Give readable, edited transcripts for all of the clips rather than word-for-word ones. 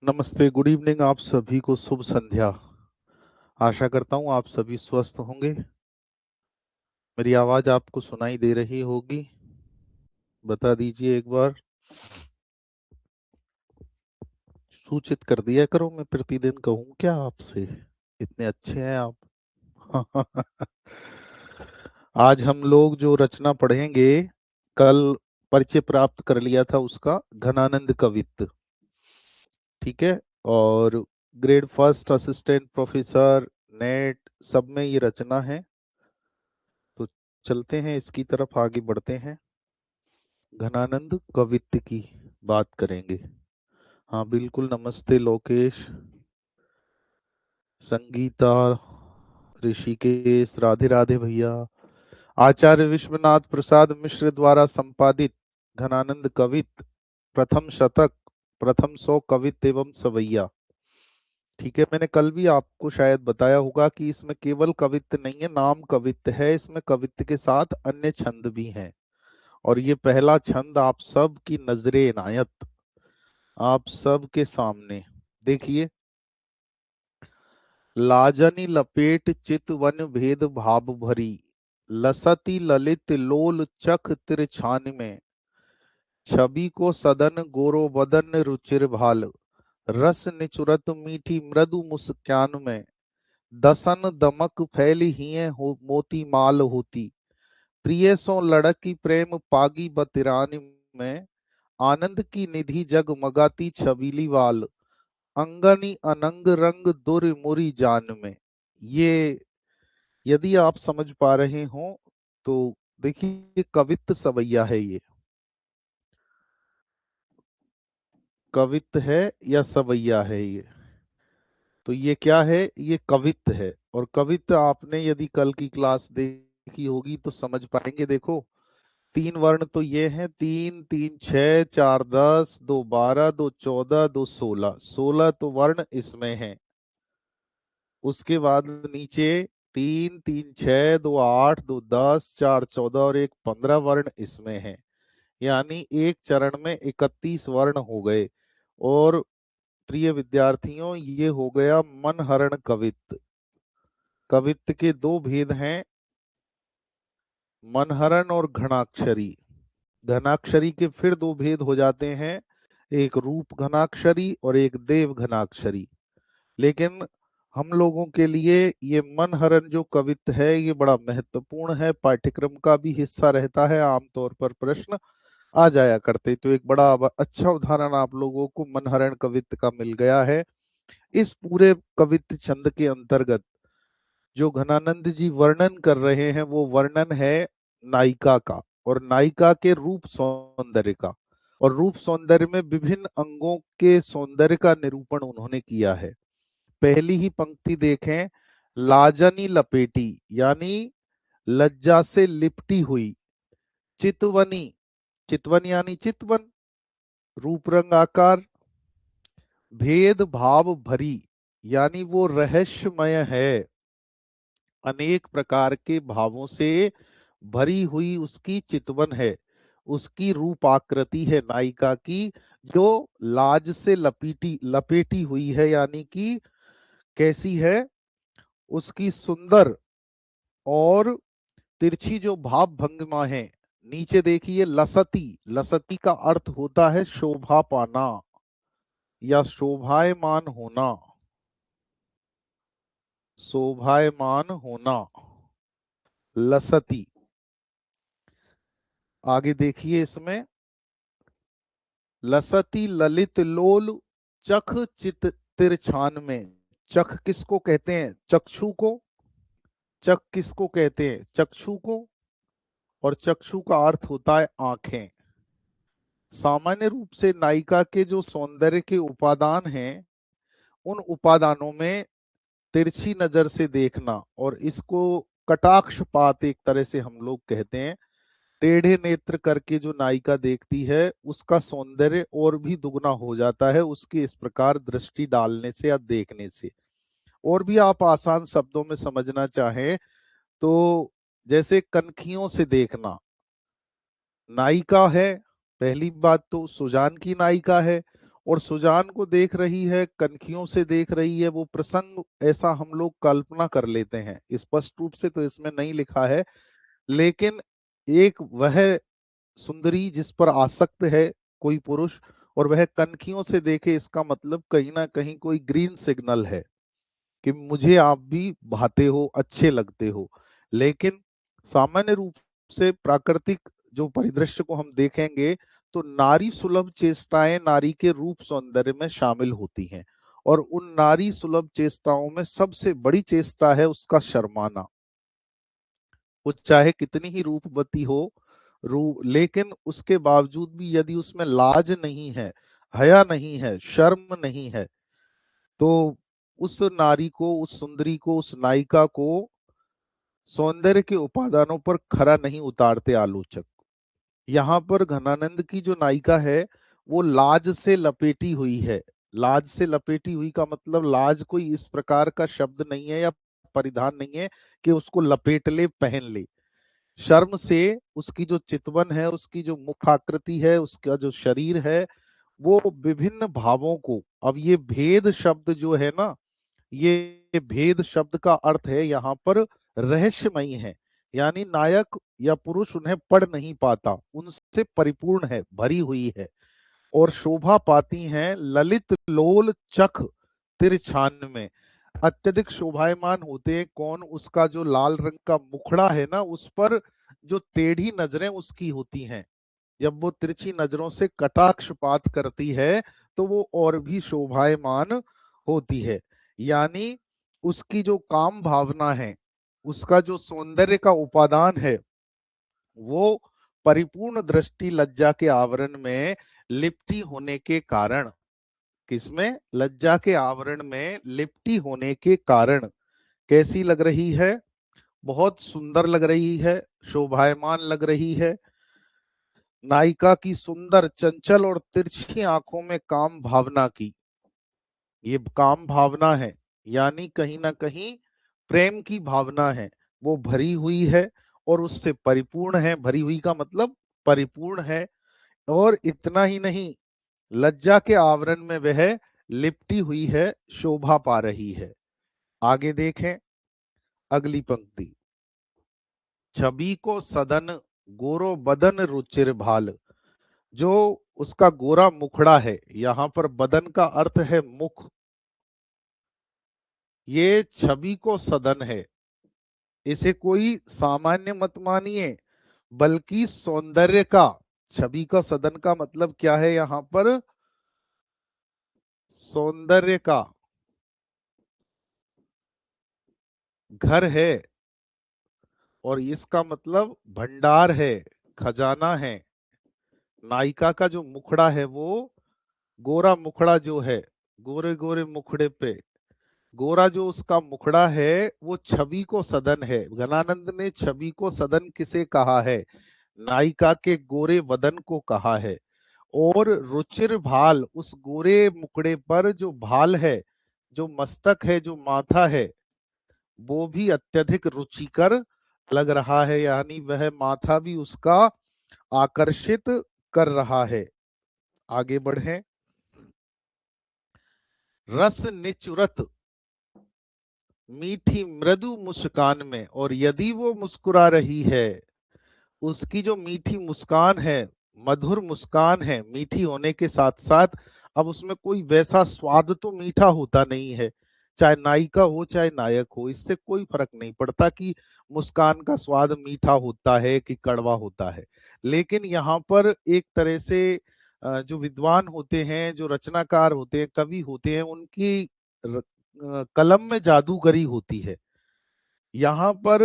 नमस्ते, good evening. आप सभी को शुभ संध्या। आशा करता हूँ आप सभी स्वस्थ होंगे। मेरी आवाज आपको सुनाई दे रही होगी। बता दीजिए एक बार। सूचित कर दिया करो, मैं प्रतिदिन कहूँ क्या आपसे। इतने अच्छे हैं आप। आज हम लोग जो रचना पढ़ेंगे, कल परिचय प्राप्त कर लिया था उसका, घनानंद कवित्त। ठीक है। और grade first assistant professor net सब में ये रचना है। तो चलते हैं, इसकी तरफ आगे बढ़ते हैं। घनानंद कवित्त की बात करेंगे। हाँ बिल्कुल। नमस्ते लोकेश, संगीता, ऋषिकेश, राधे राधे भैया। आचार्य विश्वनाथ प्रसाद मिश्र द्वारा संपादित घनानंद कवित्त, प्रथम शतक, प्रथम 100 कवित्त एवं सवैया। ठीक है। मैंने कल भी आपको शायद बताया होगा कि इसमें केवल कवित्त नहीं है, नाम कवित्त है। इसमें कवित्त के साथ अन्य छंद भी हैं। और ये पहला छंद आप सब की नजरे इनायत, आप सब के सामने देखिए। लाजनी लपेट चितवन भेद भाव भरी, लसती ललित लोल चख तिरछान में, छवि को सदन गोरो बदन रुचिर भाल, रस निचुरत मीठी मृदु मुस्कान में, दसन दमक फैली हिये हो मोती माल होती, प्रिय सो लड़की प्रेम पागी बतिरानी में, आनंद की निधि जगमगाती छबीली वाल, अंगनी अनंग रंग दुर मुरी जान में। ये यदि आप समझ पा रहे हो तो देखिए, ये कवित्त सवैया है। ये कवित्त है या सवैया है ये? तो ये क्या है? ये कवित्त है। और कवित्त आपने यदि कल की क्लास देखी होगी तो समझ पाएंगे। देखो, तीन वर्ण तो ये हैं, 3 3 6 4 10, 2 12, 2 14, 2 16, 16 तो वर्ण इसमें हैं। उसके बाद नीचे 3 3 6, 2 8, 2 10, 4 14 और एक 15 वर्ण इसमें है। यानी एक चरण में 31 वर्ण हो गए। और प्रिय विद्यार्थियों, ये हो गया मनहरण कवित्त। कवित्त के दो भेद हैं, मनहरण और घनाक्षरी। घनाक्षरी के फिर दो भेद हो जाते हैं, एक रूप घनाक्षरी और एक देव घनाक्षरी। लेकिन हम लोगों के लिए ये मनहरण जो कवित्त है ये बड़ा महत्वपूर्ण है, पाठ्यक्रम का भी हिस्सा रहता है। आमतौर पर प्रश्न आ जाया करते। तो एक बड़ा अच्छा उदाहरण आप लोगों को मनहरण कवित्त का मिल गया है। इस पूरे कवित्त छंद के अंतर्गत जो घनानंद जी वर्णन कर रहे हैं वो वर्णन है नायिका का, और नायिका के रूप सौंदर्य का। और रूप सौंदर्य में विभिन्न अंगों के सौंदर्य का निरूपण उन्होंने किया है। पहली ही पंक्ति देखें, लाजनी लपेटी यानी लज्जा से लिपटी हुई, चितवनी, चितवन यानी चितवन, रूप रंग आकार, भेद भाव भरी यानी वो रहस्यमय है, अनेक प्रकार के भावों से भरी हुई उसकी चितवन है। उसकी रूप आकृति है नायिका की, जो लाज से लपेटी लपेटी हुई है। यानी कि कैसी है? उसकी सुंदर और तिरछी जो भाव भंगिमा है। नीचे देखिए, लसती, लसती का अर्थ होता है शोभा पाना या शोभायमान होना, शोभायमान होना, लसती। आगे देखिए इसमें, लसती ललित लोल चख चित तिरछान में। चख किसको कहते हैं? चक्षु को। चख किसको कहते हैं? चक्षु को। और चक्षु का अर्थ होता है आंखें। सामान्य रूप से नायिका के जो सौंदर्य के उपादान हैं, उन उपादानों में तिरछी नजर से देखना, और इसको कटाक्षपात एक तरह से हम लोग कहते हैं। टेढ़े नेत्र करके जो नायिका देखती है उसका सौंदर्य और भी दुगना हो जाता है उसके इस प्रकार दृष्टि डालने से या देखने से। और भी आप आसान शब्दों में समझना चाहें तो जैसे कनखियों से देखना। नायिका है, पहली बात तो सुजान की नायिका है, और सुजान को देख रही है, कनखियों से देख रही है। वो प्रसंग ऐसा हम लोग कल्पना कर लेते हैं, स्पष्ट रूप से तो इसमें नहीं लिखा है, लेकिन एक वह सुंदरी जिस पर आसक्त है कोई पुरुष, और वह कनखियों से देखे, इसका मतलब कहीं ना कहीं कोई ग्रीन सिग्नल है कि मुझे आप भी भाते हो, अच्छे लगते हो। लेकिन सामान्य रूप से प्राकृतिक जो परिदृश्य को हम देखेंगे तो नारी सुलभ चेष्टाएं नारी के रूप सौंदर्य में शामिल होती हैं, और उन नारी सुलभ चेष्टाओं में सबसे बड़ी चेष्टा है उसका शर्माना। वो चाहे कितनी ही रूपवती हो, लेकिन उसके बावजूद भी यदि उसमें लाज नहीं है, हया नहीं है, शर्म नहीं है, तो उस नारी को, उस सुंदरी को, उस नायिका को सौंदर्य के उपादानों पर खरा नहीं उतारते आलोचक। यहाँ पर घनानंद की जो नायिका है वो लाज से लपेटी हुई है। लाज से लपेटी हुई का मतलब लाज कोई इस प्रकार का शब्द नहीं है या परिधान नहीं है कि उसको लपेट ले, पहन ले। शर्म से उसकी जो चितवन है, उसकी जो मुखाकृति है, उसका जो शरीर है, वो विभिन्न भावों को, अब ये भेद शब्द जो है ना, ये भेद शब्द का अर्थ है यहाँ पर रहस्यमयी है, यानी नायक या पुरुष उन्हें पढ़ नहीं पाता, उनसे परिपूर्ण है, भरी हुई है, और शोभा पाती हैं ललित लोल चख तिरछान में। अत्यधिक शोभायमान होते हैं कौन? उसका जो लाल रंग का मुखड़ा है ना, उस पर जो टेढ़ी नजरें उसकी होती हैं, जब वो तिरछी नजरों से कटाक्षपात करती है तो वो और भी शोभायमान होती है। यानी उसकी जो काम भावना है, उसका जो सौंदर्य का उपादान है, वो परिपूर्ण दृष्टि लज्जा के आवरण में लिपटी होने के कारण, किसमें? लज्जा के आवरण में लिपटी होने के कारण कैसी लग रही है? बहुत सुंदर लग रही है, शोभायमान लग रही है। नायिका की सुंदर, चंचल और तिरछी आंखों में काम भावना की, ये काम भावना है, यानी कहीं ना कहीं प्रेम की भावना है, वो भरी हुई है और उससे परिपूर्ण है। भरी हुई का मतलब परिपूर्ण है। और इतना ही नहीं, लज्जा के आवरण में वह लिपटी हुई है, शोभा पा रही है। आगे देखें अगली पंक्ति। छवि को सदन गोरो बदन रुचिर भाल। जो उसका गोरा मुखड़ा है, यहाँ पर बदन का अर्थ है मुख, ये छवि को सदन है। इसे कोई सामान्य मत मानिए, बल्कि सौंदर्य का, छवि का सदन का मतलब क्या है? यहाँ पर सौंदर्य का घर है, और इसका मतलब भंडार है, खजाना है। नायिका का जो मुखड़ा है, वो गोरा मुखड़ा जो है, गोरे गोरे मुखड़े पे गोरा जो उसका मुखड़ा है, वो छवि को सदन है। घनानंद ने छवि को सदन किसे कहा है? नायिका के गोरे वदन को कहा है। और रुचिर भाल, उस गोरे मुखड़े पर जो भाल है, जो मस्तक है, जो माथा है, वो भी अत्यधिक रुचिकर लग रहा है, यानी वह माथा भी उसका आकर्षित कर रहा है। आगे बढ़े। रस निचुरत मीठी मृदु मुस्कान में, और यदि वो मुस्कुरा रही है, उसकी जो मीठी मुस्कान है, मधुर मुस्कान है, मीठी होने के साथ साथ अब उसमें कोई वैसा स्वाद तो मीठा होता नहीं है, चाहे नायिका हो चाहे नायक हो, इससे कोई फर्क नहीं पड़ता कि मुस्कान का स्वाद मीठा होता है कि कड़वा होता है। लेकिन यहाँ पर एक तरह से जो विद्वान होते हैं, जो रचनाकार होते हैं, कवि होते हैं, उनकी कलम में जादूगरी होती है। यहाँ पर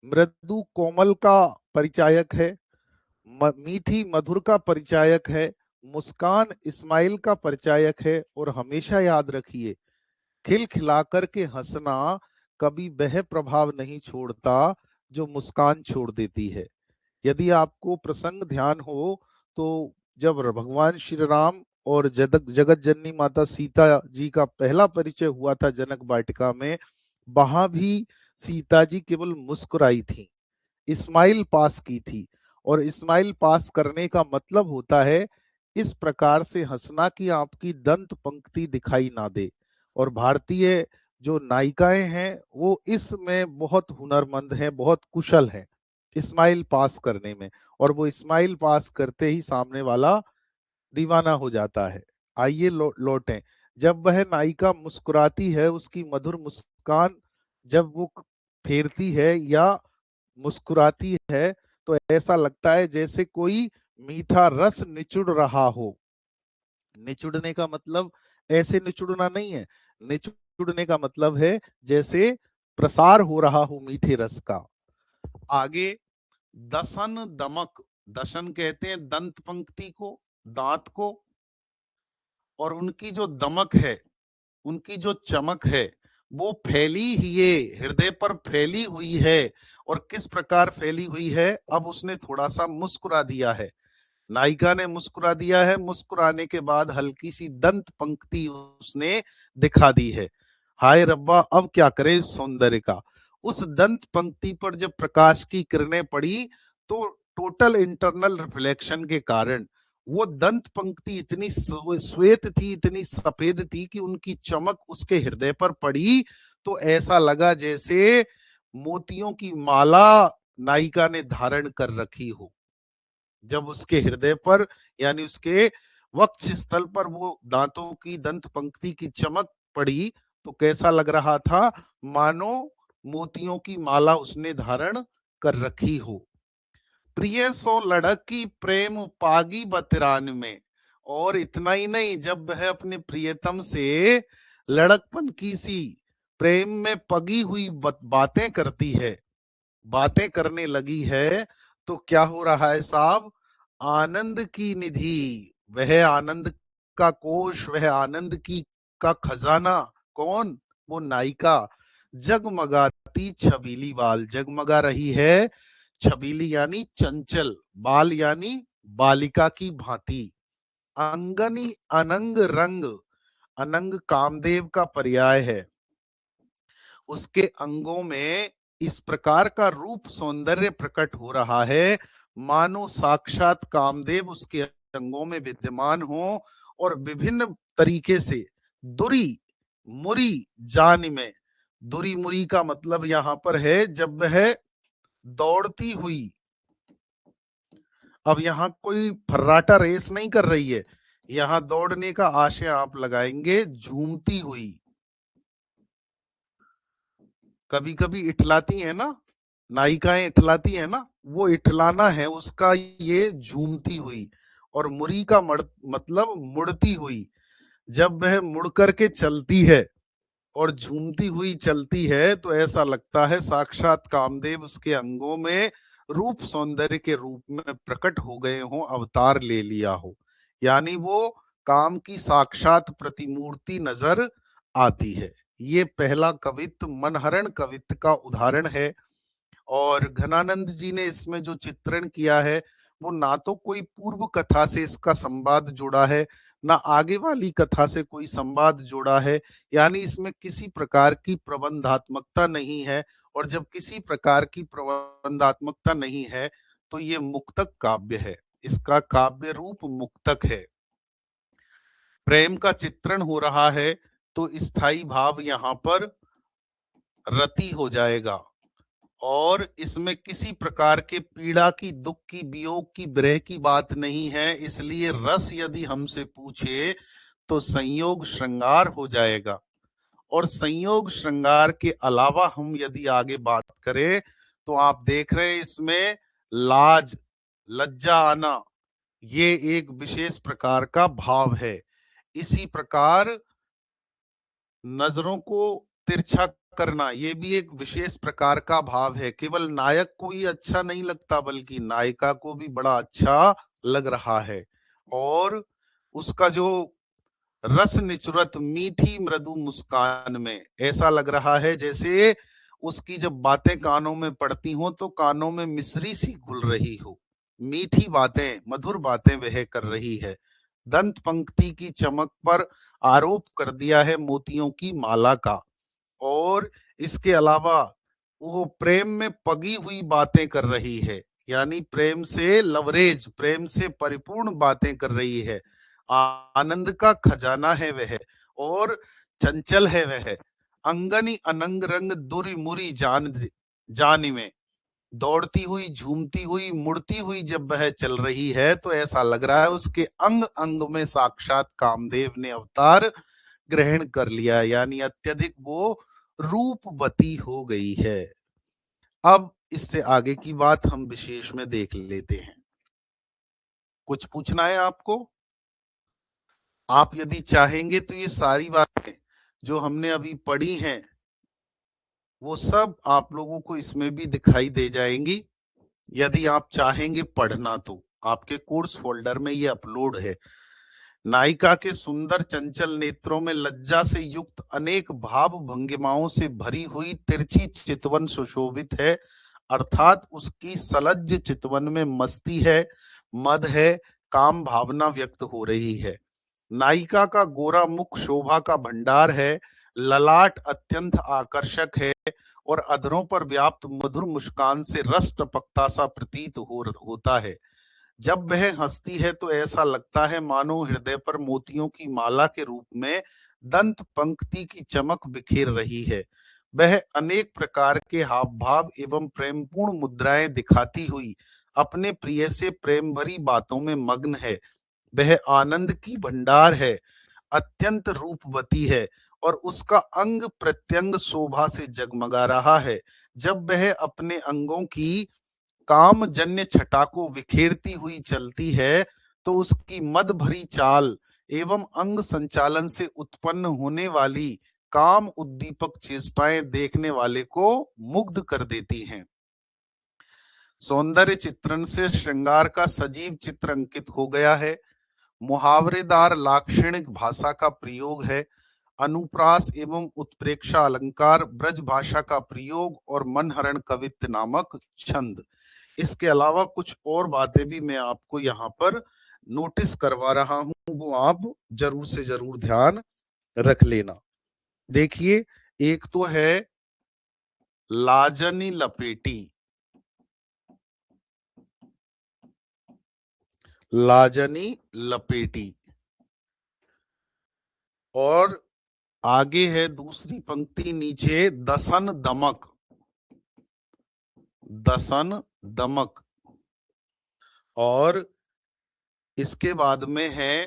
मृदु कोमल का परिचायक है, मीठी मधुर का परिचायक है, मुस्कान इस्माइल का परिचायक है। और हमेशा याद रखिए, खिलखिलाकर के हंसना कभी वह प्रभाव नहीं छोड़ता जो मुस्कान छोड़ देती है। यदि आपको प्रसंग ध्यान हो तो जब भगवान श्री राम और जगत जगत जननी माता सीता जी का पहला परिचय हुआ था जनक वाटिका में, वहां भी सीता जी केवल मुस्कुराई थी, इस्माइल पास की थी। और इस्माइल पास करने का मतलब होता है इस प्रकार से हंसना कि आपकी दंत पंक्ति दिखाई ना दे। और भारतीय जो नायिकाएं हैं वो इसमें बहुत हुनरमंद हैं, बहुत कुशल हैं स्माइल पास करने में, और वो स्माइल पास करते ही सामने वाला दीवाना हो जाता है। आइए लौटें। जब वह नायिका मुस्कुराती है, उसकी मधुर मुस्कान जब वो फेरती है या मुस्कुराती है, तो ऐसा लगता है जैसे कोई मीठा रस निचुड़ रहा हो। निचुड़ने का मतलब ऐसे निचुड़ना नहीं है, निचुड़ने का मतलब है जैसे प्रसार हो रहा हो मीठे रस का। आगे दसन दमक, दशन कहते हैं दंत पंक्ति को, दांत को, और उनकी जो दमक है, उनकी जो चमक है, वो फैली ही ये हृदय पर फैली हुई है। और किस प्रकार फैली हुई है, अब उसने थोड़ा सा मुस्कुरा दिया है, नायिका ने मुस्कुरा दिया है, मुस्कुराने के बाद हल्की सी दंत पंक्ति उसने दिखा दी है। हाय रब्बा, अब क्या करे इस सौंदर्य का। उस दंत पंक्ति पर जब प्रकाश की किरणें पड़ी, तो टोटल इंटरनल रिफ्लेक्शन के कारण वो दंत पंक्ति इतनी श्वेत थी, इतनी सफेद थी कि उनकी चमक उसके हृदय पर पड़ी तो ऐसा लगा जैसे मोतियों की माला नायिका ने धारण कर रखी हो। जब उसके हृदय पर यानी उसके वक्ष स्थल पर वो दांतों की दंत पंक्ति की चमक पड़ी, तो कैसा लग रहा था, मानो मोतियों की माला उसने धारण कर रखी हो। प्रिय सो लड़क की प्रेम पागी बतरान में। और इतना ही नहीं, जब वह अपने प्रियतम से लड़कपन की सी प्रेम में पगी हुई बातें करती है, बातें करने लगी है, तो क्या हो रहा है साहब, आनंद की निधि, वह आनंद का कोश, वह आनंद की का खजाना, कौन, वो नायिका, जगमगाती छबीली बाल, जगमगा रही है, छबीली यानी चंचल, बाल यानी बालिका की भांति, अंगनी अनंग रंग, अनंग कामदेव का पर्याय है, उसके अंगों में इस प्रकार का रूप सौंदर्य प्रकट हो रहा है मानो साक्षात कामदेव उसके अंगों में विद्यमान हो, और विभिन्न तरीके से दुरी मुरी जान में, दुरी मुरी का मतलब यहां पर है जब वह दौड़ती हुई, अब यहां कोई फर्राटा रेस नहीं कर रही है, यहां दौड़ने का आशय आप लगाएंगे झूमती हुई, कभी कभी इठलाती है ना नायिकाएं, इठलाती है ना, वो इठलाना है उसका ये झूमती हुई। और मुरी का मतलब मुड़ती हुई, जब वह मुड़ करके चलती है और झूमती हुई चलती है, तो ऐसा लगता है साक्षात कामदेव उसके अंगों में रूप सौंदर्य के रूप में प्रकट हो गए हो, अवतार ले लिया हो, यानी वो काम की साक्षात प्रतिमूर्ति नजर आती है। ये पहला कवित्व मनहरण कवित्व का उदाहरण है। और घनानंद जी ने इसमें जो चित्रण किया है, वो ना तो कोई पूर्व कथा से इसका संवाद जोड़ा है, ना आगे वाली कथा से कोई संवाद जोड़ा है, यानी इसमें किसी प्रकार की प्रबंधात्मकता नहीं है। और जब किसी प्रकार की प्रबंधात्मकता नहीं है, तो ये मुक्तक काव्य है, इसका काव्य रूप मुक्तक है। प्रेम का चित्रण हो रहा है, तो स्थायी भाव यहाँ पर रति हो जाएगा, और इसमें किसी प्रकार के पीड़ा की, दुख की, वियोग की, विरह की बात नहीं है, इसलिए रस यदि हमसे पूछे तो संयोग श्रृंगार हो जाएगा। और संयोग श्रृंगार के अलावा हम यदि आगे बात करें, तो आप देख रहे हैं इसमें लाज, लज्जा आना, ये एक विशेष प्रकार का भाव है। इसी प्रकार नजरों को तिरछा करना, ये भी एक विशेष प्रकार का भाव है, केवल नायक को ही अच्छा नहीं लगता बल्कि नायिका को भी बड़ा अच्छा लग रहा है। और उसका जो रस निचुरत मीठी मृदु मुस्कान में ऐसा लग रहा है जैसे उसकी जब बातें कानों में पड़ती हो तो कानों में मिश्री सी घुल रही हो, मीठी बातें, मधुर बातें वह कर रही है। दंत पंक्ति की चमक पर आरोप कर दिया है मोतियों की माला का। और इसके अलावा वो प्रेम में पगी हुई बातें कर रही है, यानी प्रेम से लवरेज, प्रेम से परिपूर्ण बातें कर रही है। आनंद का खजाना है वह, और चंचल है वह। अंगनी अनंग रंग दुरी मुरी जान में, दौड़ती हुई, झूमती हुई, मुड़ती हुई जब वह चल रही है तो ऐसा लग रहा है उसके अंग अंग में साक्षात कामदेव ने अवतार ग्रहण कर लिया, यानी अत्यधिक वो रूपवती हो गई है। अब इससे आगे की बात हम विशेष में देख लेते हैं। कुछ पूछना है आपको? आप यदि चाहेंगे तो ये सारी बातें जो हमने अभी पढ़ी हैं वो सब आप लोगों को इसमें भी दिखाई दे जाएंगी। यदि आप चाहेंगे पढ़ना तो आपके कोर्स फोल्डर में ये अपलोड है। नायिका के सुंदर चंचल नेत्रों में लज्जा से युक्त अनेक भाव भंगिमाओं से भरी हुई तिरछी चितवन सुशोभित है, अर्थात उसकी सलज्ज चितवन में मस्ती है, मद है, काम भावना व्यक्त हो रही है। नायिका का गोरा मुख शोभा का भंडार है, ललाट अत्यंत आकर्षक है, और अधरों पर व्याप्त मधुर मुस्कान से रस टपकता सा प्रतीत होता है। जब वह हंसती है तो ऐसा लगता है मानो हृदय पर मोतियों की माला के रूप में दंत पंक्ति की चमक बिखेर रही है। वह अनेक प्रकार के हाव भाव एवं प्रेमपूर्ण मुद्राएं दिखाती हुई अपने प्रिय से प्रेम भरी बातों में मग्न है। वह आनंद की भंडार है, अत्यंत रूपवती है, और उसका अंग प्रत्यंग शोभा से जगमगा रहा है। जब वह अपने अंगों की कामजन्य छटा को बिखेरती हुई चलती है तो उसकी मद भरी चाल एवं अंग संचालन से उत्पन्न होने वाली काम उद्दीपक चेष्टाएं देखने वाले को मुग्ध कर देती हैं। सौंदर्य चित्रण से श्रृंगार का सजीव चित्र अंकित हो गया है। मुहावरेदार लाक्षणिक भाषा का प्रयोग है। अनुप्रास एवं उत्प्रेक्षा अलंकार, ब्रज भाषा का प्रयोग, और मनहरण कवित्व नामक छंद। इसके अलावा कुछ और बातें भी मैं आपको यहाँ पर नोटिस करवा रहा हूं, वो आप जरूर से जरूर ध्यान रख लेना। देखिए, एक तो है लाजनी लपेटी, लाजनी लपेटी, और आगे है दूसरी पंक्ति नीचे दसन दमक, दसन दमक, और इसके बाद में है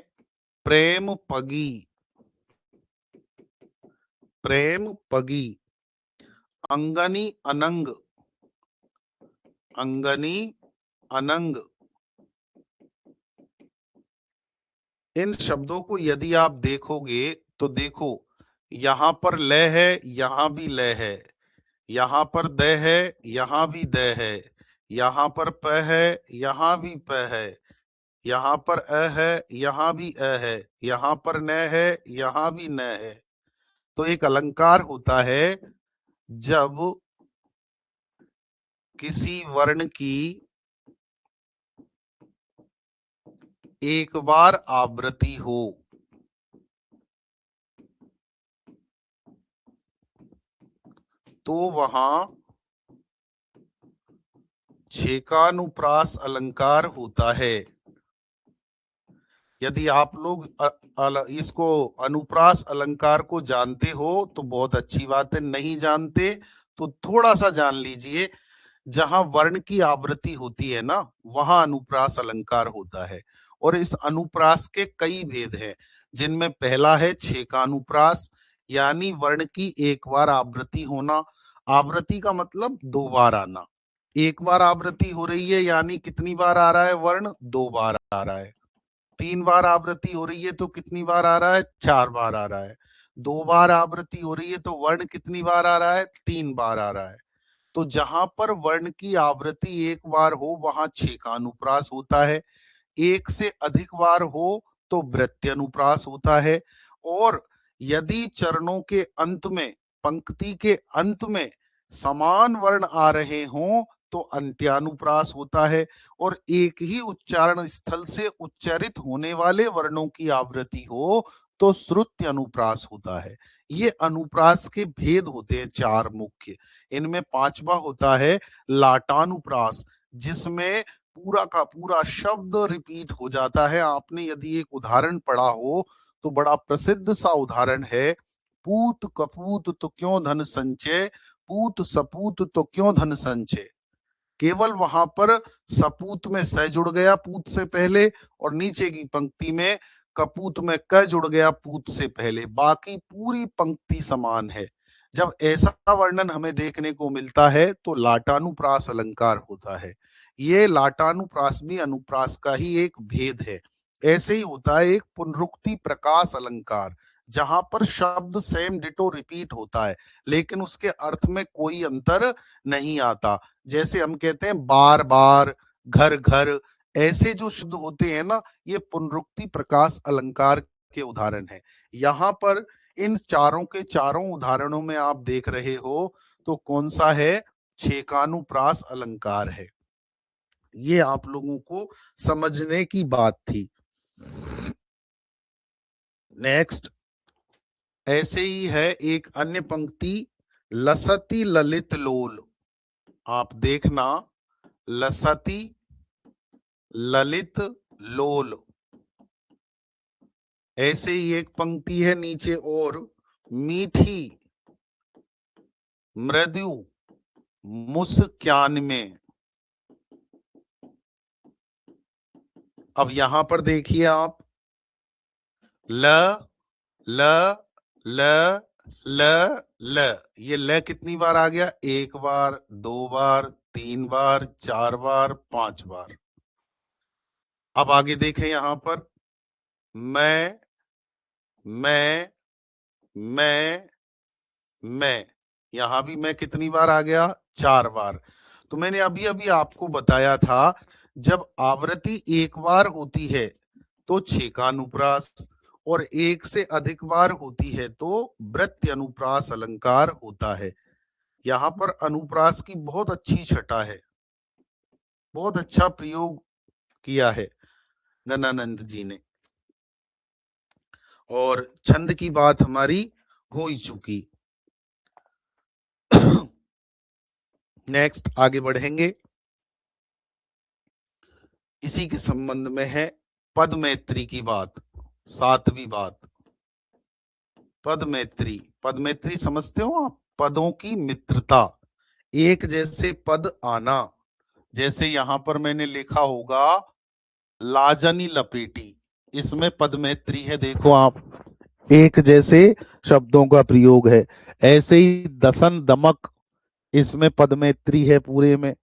प्रेम पगी, प्रेम पगी, अंगनी अनंग, अंगनी अनंग। इन शब्दों को यदि आप देखोगे तो देखो, यहां पर लय है, यहां भी लय है, यहां पर द है, यहां भी द है, यहां पर प है, यहां भी प है, यहां पर अ है, यहां भी अ है, यहां पर न है, यहां भी न है। तो एक अलंकार होता है जब किसी वर्ण की एक बार आवृत्ति हो, तो वहां छेकानुप्रास अलंकार होता है। यदि आप लोग इसको अनुप्रास अलंकार को जानते हो तो बहुत अच्छी बात है, नहीं जानते तो थोड़ा सा जान लीजिए। जहां वर्ण की आवृत्ति होती है ना, वहां अनुप्रास अलंकार होता है। और इस अनुप्रास के कई भेद हैं, जिनमें पहला है छेकानुप्रास, यानी वर्ण की एक बार आवृत्ति होना। आवृत्ति का मतलब दो बार आना। एक बार आवृत्ति हो रही है यानी कितनी बार आ रहा है वर्ण? दो बार आ रहा है। तीन बार आवृत्ति हो रही है तो कितनी बार आ रहा है? चार बार आ रहा है। दो बार आवृत्ति हो रही है तो वर्ण कितनी बार आ रहा है? तीन बार आ रहा है। तो जहां पर वर्ण की आवृत्ति एक बार हो वहां छेकानुप्रास होता है। एक से अधिक बार हो तो वृत्त्यनुप्रास होता है। और यदि चरणों के अंत में, पंक्ति के अंत में समान वर्ण आ रहे हों तो अंत्यानुप्रास होता है। और एक ही उच्चारण स्थल से उच्चारित होने वाले वर्णों की आवृत्ति हो तो श्रुत्य अनुप्रास होता है। ये अनुप्रास के भेद होते हैं चार मुख्य। इनमें पांचवा होता है लाटानुप्रास, जिसमें पूरा का पूरा शब्द रिपीट हो जाता है। आपने यदि एक उदाहरण पढ़ा हो तो बड़ा प्रसिद्ध सा उदाहरण है, पूत कपूत तो क्यों धन संचय, पूत सपूत तो क्यों धन संचय। केवल वहां पर सपूत में स जुड़ गया पूत से पहले, और नीचे की पंक्ति में कपूत में क जुड़ गया पूत से पहले, बाकी पूरी पंक्ति समान है। जब ऐसा वर्णन हमें देखने को मिलता है तो लाटानुप्रास अलंकार होता है। ये लाटानुप्रास भी अनुप्रास का ही एक भेद है। ऐसे ही होता है एक पुनरुक्ति प्रकाश अलंकार, जहां पर शब्द सेम डिटो रिपीट होता है लेकिन उसके अर्थ में कोई अंतर नहीं आता। जैसे हम कहते हैं बार बार, घर घर, ऐसे जो शब्द होते हैं ना, ये पुनरुक्ति प्रकाश अलंकार के उदाहरण है। यहाँ पर इन चारों के चारों उदाहरणों में आप देख रहे हो तो कौन सा है, छेकानुप्रास अलंकार है। ये आप लोगों को समझने की बात थी। नेक्स्ट, ऐसे ही है एक अन्य पंक्ति, लसती ललित लोल। आप देखना, लसती ललित लोल। ऐसे ही एक पंक्ति है नीचे, और मीठी मृदु मुस्कान में। अब यहां पर देखिए आप, ल ल ल ल ल, ये ल कितनी बार आ गया, एक बार, दो बार, तीन बार, चार बार, पांच बार। अब आगे देखें यहां पर, मैं मैं मैं, यहां भी मैं कितनी बार आ गया, चार बार। तो मैंने अभी अभी आपको बताया था, जब आवृत्ति एक बार होती है तो छेकानुप्रास, और एक से अधिक बार होती है तो वृत्ति अनुप्रास अलंकार होता है। यहाँ पर अनुप्रास की बहुत अच्छी छटा है, बहुत अच्छा प्रयोग किया है गणानंद जी ने। और छंद की बात हमारी हो ही चुकी। नेक्स्ट आगे बढ़ेंगे, इसी के संबंध में है पद मैत्री की बात, सातवीं बात। पद मैत्री, पद मैत्री समझते हो आप, पदों की मित्रता, एक जैसे पद आना। जैसे यहां पर मैंने लिखा होगा लाजनी लपेटी, इसमें पद मैत्री है, देखो आप, एक जैसे शब्दों का प्रयोग है। ऐसे ही दसन दमक, इसमें पद मैत्री है पूरे में।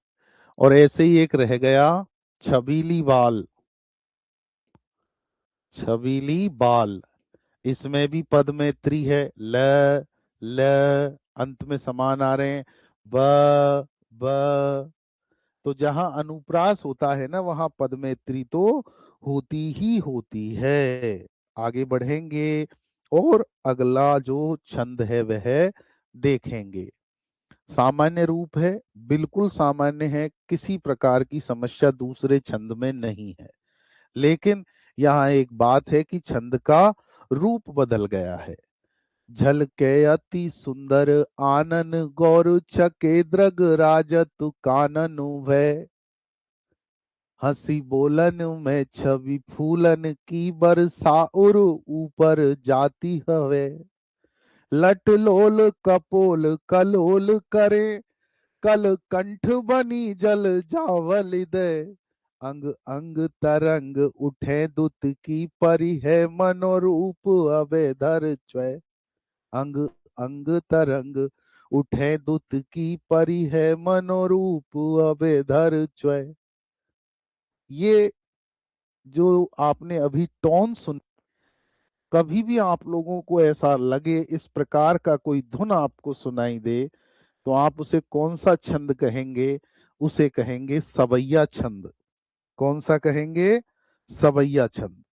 और ऐसे ही एक रह गया छबीली बाल, छबीली बाल, इसमें भी पद मैत्री है, ल ल, अंत में समान आ रहे हैं, ब ब। तो जहां अनुप्रास होता है ना, वहां पद मैत्री तो होती ही होती है। आगे बढ़ेंगे और अगला जो छंद है वह देखेंगे। सामान्य रूप है, बिल्कुल सामान्य है, किसी प्रकार की समस्या दूसरे छंद में नहीं है। लेकिन यहाँ एक बात है कि छंद का रूप बदल गया है। झलके अति सुंदर आनन गौर छके द्रग राजतु कानन भय, हंसी बोलन में छवि फूलन की बरसा उर ऊपर जाती हवे, लट लोल कपोल कलोल करे, कल कंठ बनी जल जावल दे, अंग अंग तरंग उठे दुत की परि है मनोरूप अबेधर च्वय, अंग अंग तरंग उठे दुत की परि है मनोरूप अबेधर च्वय। ये जो आपने अभी टोन सुन, कभी भी आप लोगों को ऐसा लगे इस प्रकार का कोई धुन आपको सुनाई दे, तो आप उसे कौन सा छंद कहेंगे, उसे कहेंगे सवैया छंद। कौन सा कहेंगे, सवैया छंद।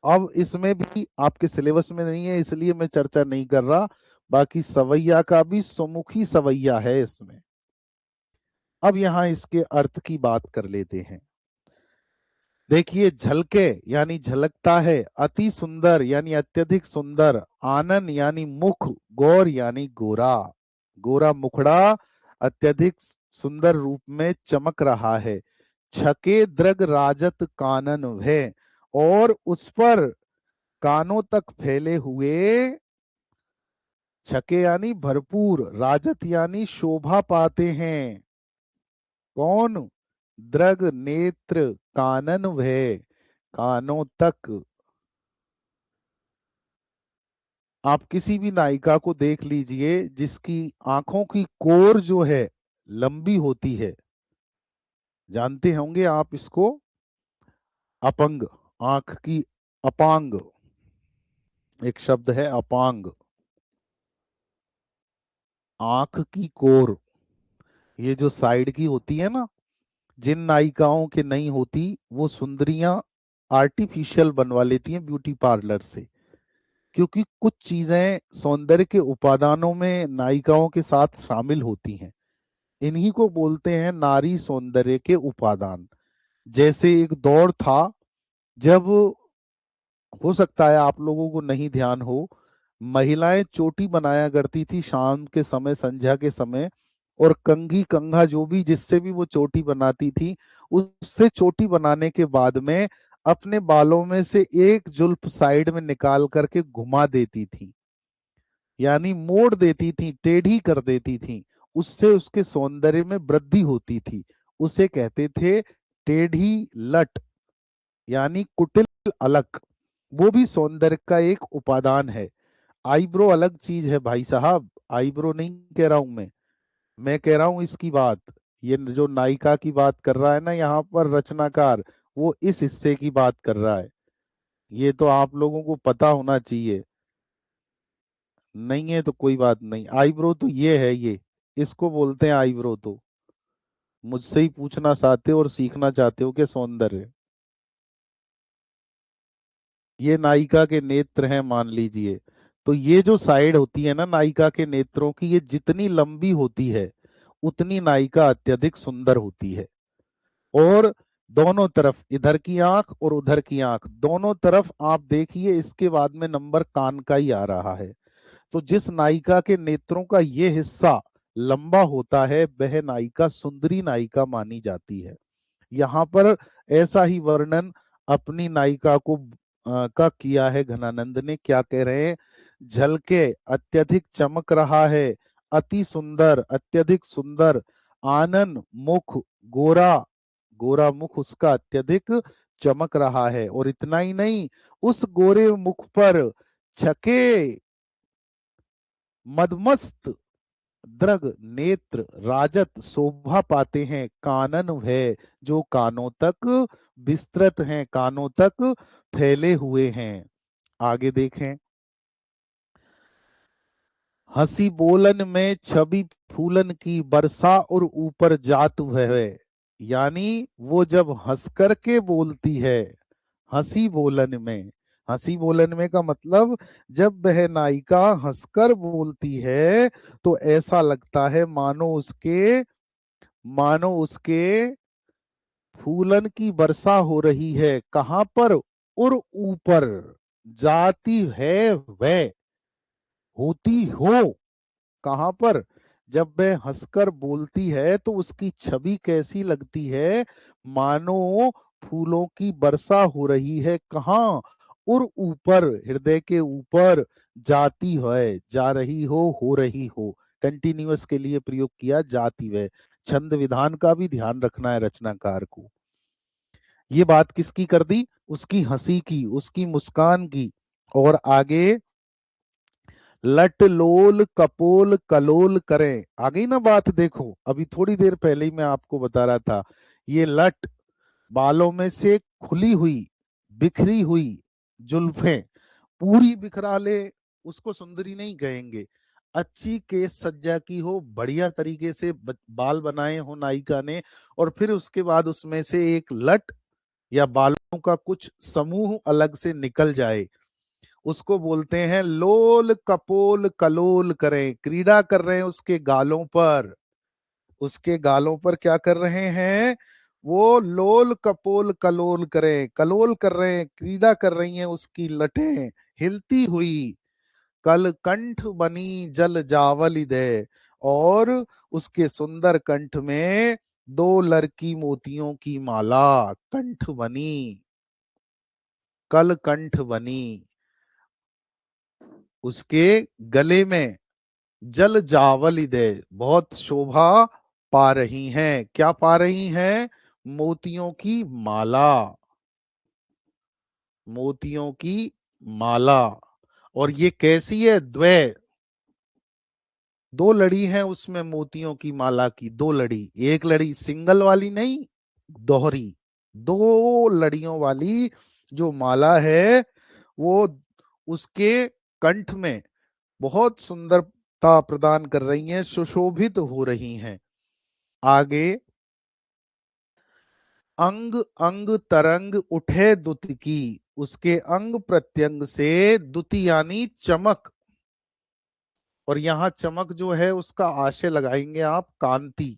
अब इसमें भी आपके सिलेबस में नहीं है इसलिए मैं चर्चा नहीं कर रहा, बाकी सवैया का भी सुमुखी सवैया है इसमें। अब यहां इसके अर्थ की बात कर लेते हैं। देखिए, झलके यानी झलकता है, अति सुंदर यानी अत्यधिक सुंदर, आनन यानी मुख, गौर यानी गोरा, गोरा मुखड़ा, अत्यधिक सुंदर रूप में चमक रहा है। छके द्रग राजत कानन है, और उस पर कानों तक फैले हुए, छके यानी भरपूर, राजत यानी शोभा पाते हैं। कौन? द्रग नेत्र कानन भय, कानों तक। आप किसी भी नायिका को देख लीजिए जिसकी आंखों की कोर जो है लंबी होती है, जानते होंगे आप इसको, अपंग, आंख की, अपांग, एक शब्द है अपांग, आंख की कोर, ये जो साइड की होती है ना, जिन नायिकाओं के नहीं होती वो सुंदरियां आर्टिफिशियल बनवा लेती हैं ब्यूटी पार्लर से, क्योंकि कुछ चीजें सौंदर्य के उपादानों में नायिकाओं के साथ शामिल होती हैं। इन्हीं को बोलते हैं नारी सौंदर्य के उपादान। जैसे एक दौर था जब, हो सकता है आप लोगों को नहीं ध्यान हो, महिलाएं चोटी बनाया करती थी शाम के समय, संध्या के समय, और कंघी कंघा जो भी जिससे भी वो चोटी बनाती थी, उससे चोटी बनाने के बाद में अपने बालों में से एक जुल्फ साइड में निकाल करके घुमा देती थी, यानी मोड़ देती थी, टेढ़ी कर देती थी। उससे उसके सौंदर्य में वृद्धि होती थी। उसे कहते थे टेढ़ी लट, यानी कुटिल अलक। वो भी सौंदर्य का एक उपादान है। आईब्रो अलग चीज है भाई साहब, आईब्रो नहीं कह रहा हूं मैं कह रहा हूं इसकी बात, ये जो नायिका की बात कर रहा है ना यहाँ पर रचनाकार, वो इस हिस्से की बात कर रहा है। ये तो आप लोगों को पता होना चाहिए। नहीं है तो कोई बात नहीं, आईब्रो तो ये है, ये इसको बोलते हैं आईब्रो। तो मुझसे ही पूछना चाहते हो और सीखना चाहते हो कि सौंदर्य, ये नायिका के नेत्र हैं मान लीजिए। तो ये जो साइड होती है ना नायिका के नेत्रों की, ये जितनी लंबी होती है उतनी नायिका अत्यधिक सुंदर होती है। और दोनों तरफ, इधर की आंख और उधर की आंख, दोनों तरफ आप देखिए, इसके बाद में नंबर कान का ही आ रहा है। तो जिस नायिका के नेत्रों का ये हिस्सा लंबा होता है वह नायिका सुंदरी नायिका मानी जाती है। यहाँ पर ऐसा ही वर्णन अपनी नायिका को का किया है घनानंद ने। क्या कह रहे हैं? झलके अत्यधिक चमक रहा है, अति सुंदर, अत्यधिक सुंदर, आनन मुख, गोरा, गोरा मुख उसका अत्यधिक चमक रहा है। और इतना ही नहीं, उस गोरे मुख पर छके मदमस्त द्रग नेत्र राजत शोभा पाते हैं, कानन है जो कानों तक विस्तृत हैं, कानों तक फैले हुए हैं। आगे देखें, हंसी बोलन में छवि फूलन की वर्षा और ऊपर जात है, यानी वो जब हंस करके बोलती है, हंसी बोलन में, हंसी बोलन में का मतलब जब वह नायिका हंसकर बोलती है तो ऐसा लगता है मानो उसके फूलन की वर्षा हो रही है। कहाँ पर? और ऊपर, जाती है वह, होती हो। कहाँ पर? जब वह हंसकर बोलती है तो उसकी छवि कैसी लगती है? मानो फूलों की वर्षा हो रही है। कहाँ? और ऊपर, हृदय के ऊपर, जाती है, जा रही हो रही हो, कंटिन्यूअस के लिए प्रयोग किया, जाती है। छंद विधान का भी ध्यान रखना है रचनाकार को। ये बात किसकी कर दी? उसकी हंसी की, उसकी मुस्कान की। और आगे, लट लोल कपोल कलोल करें, आ गई ना बात। देखो अभी थोड़ी देर पहले ही मैं आपको बता रहा था, ये लट, बालों में से खुली हुई, बिखरी हुई जुल्फें, पूरी बिखरा ले, उसको सुंदरी नहीं कहेंगे। अच्छी केस सज्जा की हो, बढ़िया तरीके से बाल बनाए हो नायिका ने, और फिर उसके बाद उसमें से एक लट या बालों का कुछ समूह अलग से निकल जाए, उसको बोलते हैं लोल कपोल कलोल करें। क्रीड़ा कर रहे हैं उसके गालों पर, उसके गालों पर क्या कर रहे हैं? वो लोल कपोल कलोल करें, कलोल कर रहे हैं, क्रीड़ा कर रही हैं उसकी लटें हिलती हुई। कल कंठ बनी जल जावल दे, और उसके सुंदर कंठ में 2 लड़की मोतियों की माला कंठ बनी, कल कंठ बनी। उसके गले में जल जावल दे बहुत शोभा पा रही हैं। क्या पा रही हैं? मोतियों की माला, मोतियों की माला। और ये कैसी है? द्वय, 2 लड़ी हैं उसमें मोतियों की माला की, 2 लड़ी। एक लड़ी सिंगल वाली नहीं, दोहरी, 2 लड़ियों वाली जो माला है वो उसके कंठ में बहुत सुंदरता प्रदान कर रही हैं, सुशोभित हो रही हैं। आगे, अंग अंग तरंग उठे दुत की, उसके अंग प्रत्यंग से दुति यानी चमक, और यहां चमक जो है उसका आशय लगाएंगे आप कांति।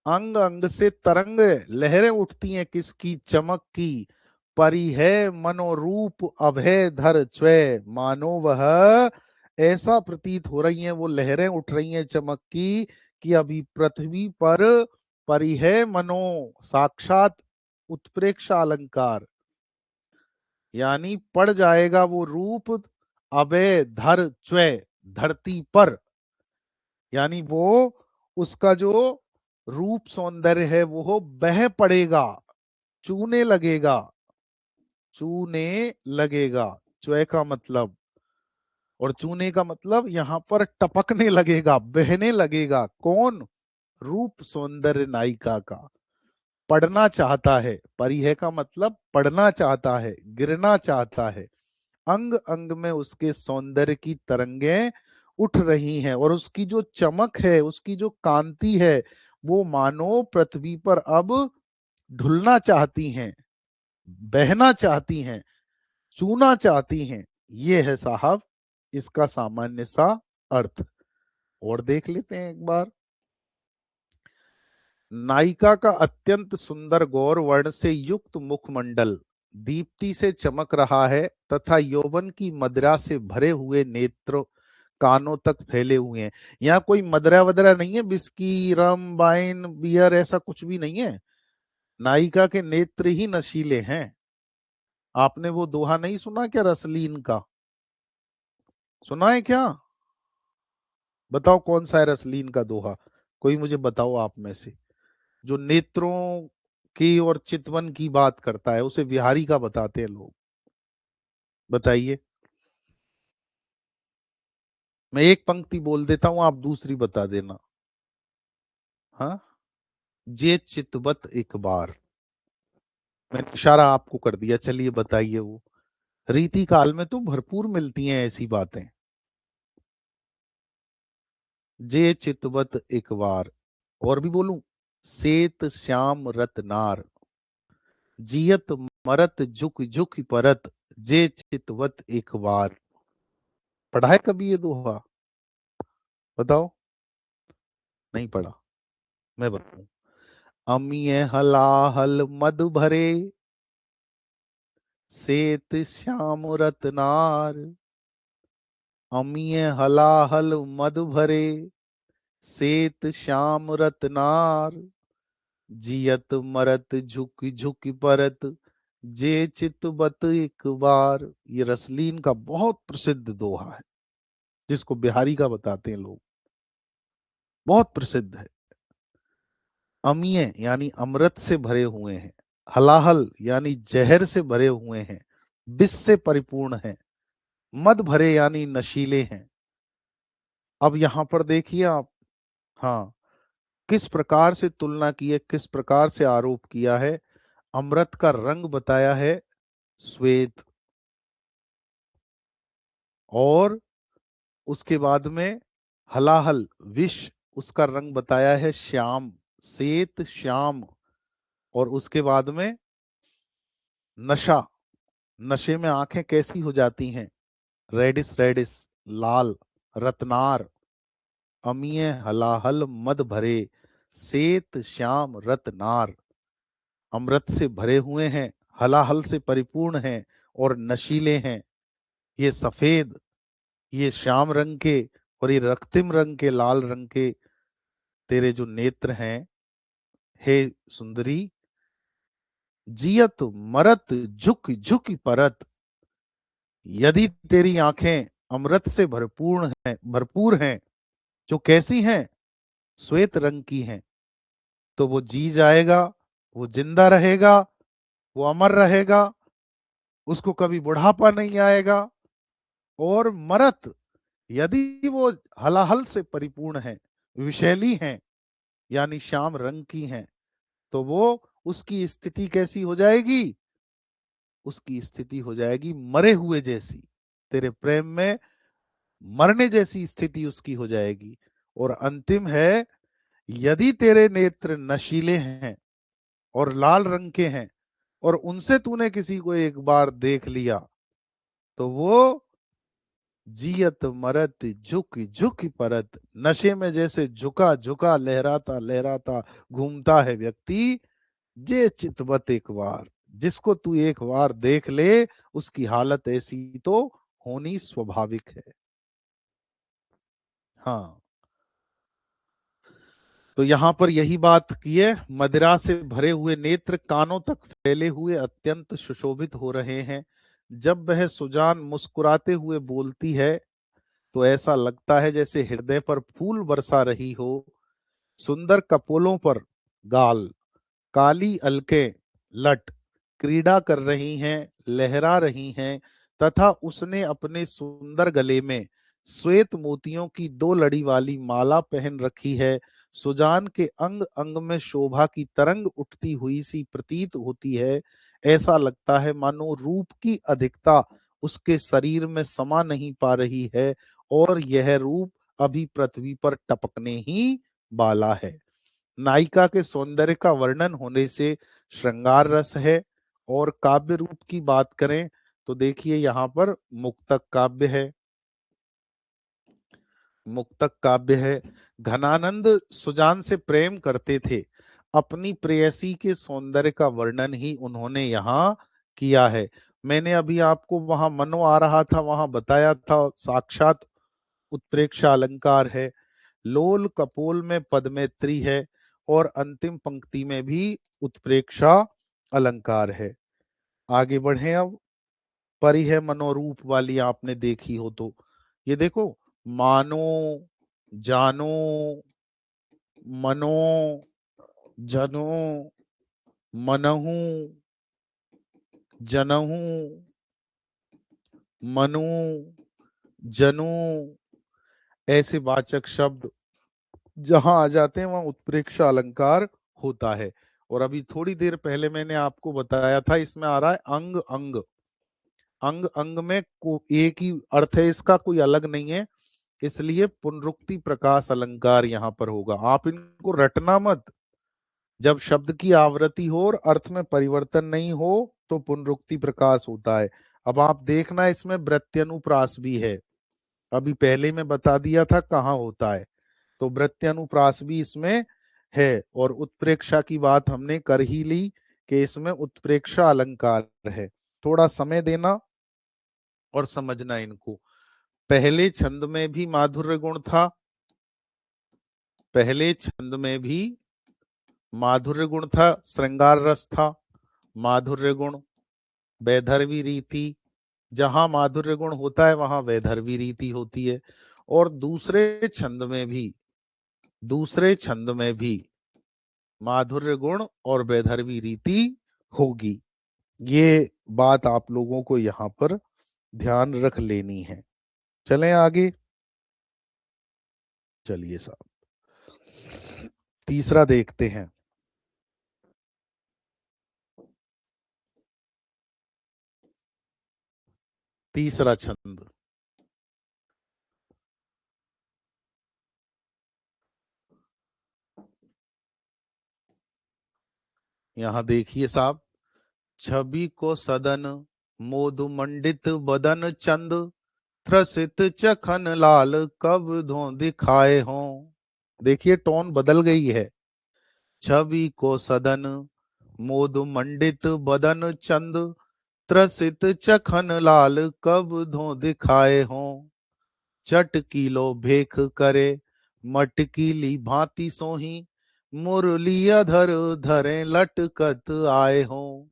अंग अंग से तरंग, लहरें उठती हैं किसकी? चमक की। परी है मनोरूप अभय धर च्वय, मानो वह, ऐसा प्रतीत हो रही हैं वो लहरें उठ रही हैं चमक की कि अभी पृथ्वी पर परी है मनो, साक्षात उत्प्रेक्षा अलंकार, यानी पड़ जाएगा वो रूप अभय धर च्वय, धरती पर, यानी वो उसका जो रूप सौंदर्य है वो बह पड़ेगा, चूने लगेगा, चूने लगेगा। च्वय का मतलब, और चूने का मतलब यहां पर टपकने लगेगा, बहने लगेगा। कौन? रूप सौंदर्य नायिका का। पढ़ना चाहता है, परिह का मतलब पढ़ना चाहता है, गिरना चाहता है। अंग अंग में उसके सौंदर्य की तरंगें उठ रही हैं, और उसकी जो चमक है, उसकी जो कांति है, वो मानो पृथ्वी पर अब ढुलना चाहती हैं, बहना चाहती हैं, चूना चाहती हैं। ये है साहब इसका सामान्य सा अर्थ। और देख लेते हैं एक बार। नायिका का अत्यंत सुंदर गौर वर्ण से युक्त मुखमंडल दीप्ति से चमक रहा है, तथा यौवन की मदिरा से भरे हुए नेत्र कानों तक फैले हुए हैं। यहाँ कोई मदिरा वदिरा नहीं है, बिस्की रम वाइन बियर ऐसा कुछ भी नहीं है। नायिका के नेत्र ही नशीले हैं। आपने वो दोहा नहीं सुना क्या रसलीन का? सुना है क्या? बताओ कौन सा है रसलीन का दोहा? कोई मुझे बताओ आप में से, जो नेत्रों की और चितवन की बात करता है, उसे विहारी का बताते हैं लोग। बताइए। मैं एक पंक्ति बोल देता हूं, आप दूसरी बता देना। हाँ, जे चितवत एक बार। मैंने इशारा आपको कर दिया, चलिए बताइए वो। रीति काल में तो भरपूर मिलती हैं ऐसी बातें। जे चितवत एक बार। और भी बोलूं? सेत श्याम रतनार, जियत मरत झुक झुक परत, जे चितवत एक बार। पढ़ा है कभी ये दोहा? बताओ। नहीं पढ़ा? मैं बताऊं। अमिय हलाहल मद भरे, सेत श्याम रतनार। अमिय हलाहल मद भरे, सेत श्याम रतनार। जियत मरत झुक झुक परत, जे चितवत एक बार। ये रसलीन का बहुत प्रसिद्ध दोहा है, जिसको बिहारी का बताते हैं लोग। बहुत प्रसिद्ध है। अमीय यानी अमृत से भरे हुए हैं, हलाहल यानी जहर से भरे हुए हैं, विष से परिपूर्ण हैं, मद भरे यानी नशीले हैं। अब यहां पर देखिए आप। हाँ, किस प्रकार से तुलना की है, किस प्रकार से आरोप किया है। अमृत का रंग बताया है श्वेत, और उसके बाद में हलाहल विष, उसका रंग बताया है श्याम, श्वेत श्याम। और उसके बाद में नशा, नशे में आंखें कैसी हो जाती हैं? रेडिस रेडिस, लाल। रत्नार, अमीय हलाहल मद भरे, श्वेत श्याम रत्नार। अमृत से भरे हुए हैं, हलाहल से परिपूर्ण हैं, और नशीले हैं। ये सफेद, ये श्याम रंग के, और ये रक्तिम रंग के, लाल रंग के तेरे जो नेत्र हैं, हे सुंदरी, जियत मरत झुक झुक परत, यदि तेरी आंखें अमृत से भरपूर हैं, जो कैसी हैं, श्वेत रंग की हैं, तो वो जी जाएगा, वो जिंदा रहेगा, वो अमर रहेगा, उसको कभी बुढ़ापा नहीं आएगा। और मरत, यदि वो हलाहल से परिपूर्ण है, विषैली हैं, यानी श्याम रंग की हैं, तो वो उसकी स्थिति कैसी हो जाएगी, उसकी स्थिति हो जाएगी मरे हुए जैसी, तेरे प्रेम में मरने जैसी स्थिति उसकी हो जाएगी। और अंतिम है, यदि तेरे नेत्र नशीले हैं और लाल रंग के हैं और उनसे तूने किसी को एक बार देख लिया, तो वो जियत मरत झुक झुक परत, नशे में जैसे झुका झुका लहराता लहराता घूमता है व्यक्ति, जे चितवत एक बार, जिसको तू एक बार देख ले, उसकी हालत ऐसी तो होनी स्वाभाविक है। हाँ, तो यहां पर यही बात की है, मदिरा से भरे हुए नेत्र कानों तक फैले हुए अत्यंत सुशोभित हो रहे हैं। जब वह सुजान मुस्कुराते हुए बोलती है तो ऐसा लगता है जैसे हृदय पर फूल बरसा रही हो। सुंदर कपोलों पर गाल, काली अलकें लट क्रीड़ा कर रही हैं, लहरा रही हैं, तथा उसने अपने सुंदर गले में श्वेत मोतियों की 2 लड़ी वाली माला पहन रखी है। सुजान के अंग अंग में शोभा की तरंग उठती हुई सी प्रतीत होती है। ऐसा लगता है मानो रूप की अधिकता उसके शरीर में समा नहीं पा रही है और यह रूप अभी पृथ्वी पर टपकने ही वाला है। नायिका के सौंदर्य का वर्णन होने से श्रृंगार रस है। और काव्य रूप की बात करें तो देखिए यहाँ पर मुक्तक काव्य है, मुक्तक काव्य है। घनानंद सुजान से प्रेम करते थे, अपनी प्रेयसी के सौंदर्य का वर्णन ही उन्होंने यहाँ किया है। मैंने अभी आपको वहां मनो आ रहा था, वहां बताया था साक्षात उत्प्रेक्षा अलंकार है। लोल कपोल में पद्मेत्री है और अंतिम पंक्ति में भी उत्प्रेक्षा अलंकार है। आगे बढ़े अब, परी है मनोरूप वाली आपने देखी हो तो ये देखो, मानो, जानो, मनो, जनो, मनहू, जनहू, मनु, जनु, ऐसे वाचक शब्द जहां आ जाते हैं वहां उत्प्रेक्षा अलंकार होता है। और अभी थोड़ी देर पहले मैंने आपको बताया था इसमें आ रहा है अंग अंग, अंग अंग में एक ही अर्थ है, इसका कोई अलग नहीं है, इसलिए पुनरुक्ति प्रकाश अलंकार यहां पर होगा। आप इनको रटना मत, जब शब्द की आवृत्ति हो और अर्थ में परिवर्तन नहीं हो तो पुनरुक्ति प्रकाश होता है। अब आप देखना इसमें वृत्त्यनुप्रास भी है, अभी पहले मैं बता दिया था कहाँ होता है, तो वृत्त्यनुप्रास भी इसमें है। और उत्प्रेक्षा की बात हमने कर ही ली कि इसमें उत्प्रेक्षा अलंकार है। थोड़ा समय देना और समझना इनको। पहले छंद में भी माधुर्य गुण था, पहले छंद में भी माधुर्य गुण था, श्रृंगार रस था, माधुर्य गुण, वैधर्वी रीति, जहां माधुर्य गुण होता है वहां वैधर्वी रीति होती है। और दूसरे छंद में भी माधुर्य गुण और वैधर्वी रीति होगी। ये बात आप लोगों को यहाँ पर ध्यान रख लेनी है। चलें आगे, चलिए साहब तीसरा देखते हैं। तीसरा छंद, यहां देखिए साहब, छवि को सदन मोदु मंडित बदन चंद, त्रसित चखन लाल कब धो दिखाए हों। देखिए टोन बदल गई है। छवि को सदन मोदु मंडित बदन चंद, त्रसित चखन लाल कब धो दिखाए हों। चटकीलो भेख करे मटकीली भांति सोही, मुरली अधर धरे लटकत आए हो।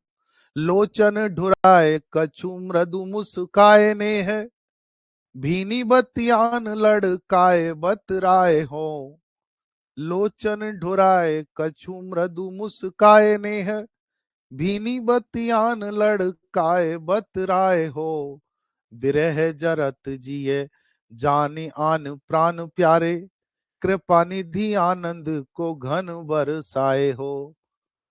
लोचन ढुराए कछु मृदु मुस्काए ने है, भीनी बतियान लड़काए बतराए हो। लोचन ढुराए कछु मृदु मुस्काए ने है, भीनी बतियान लड़काए बतराए हो। बिरह जरत जिए जाने आन प्राण प्यारे, कृपा निधि आनंद को घन बरसाए हो।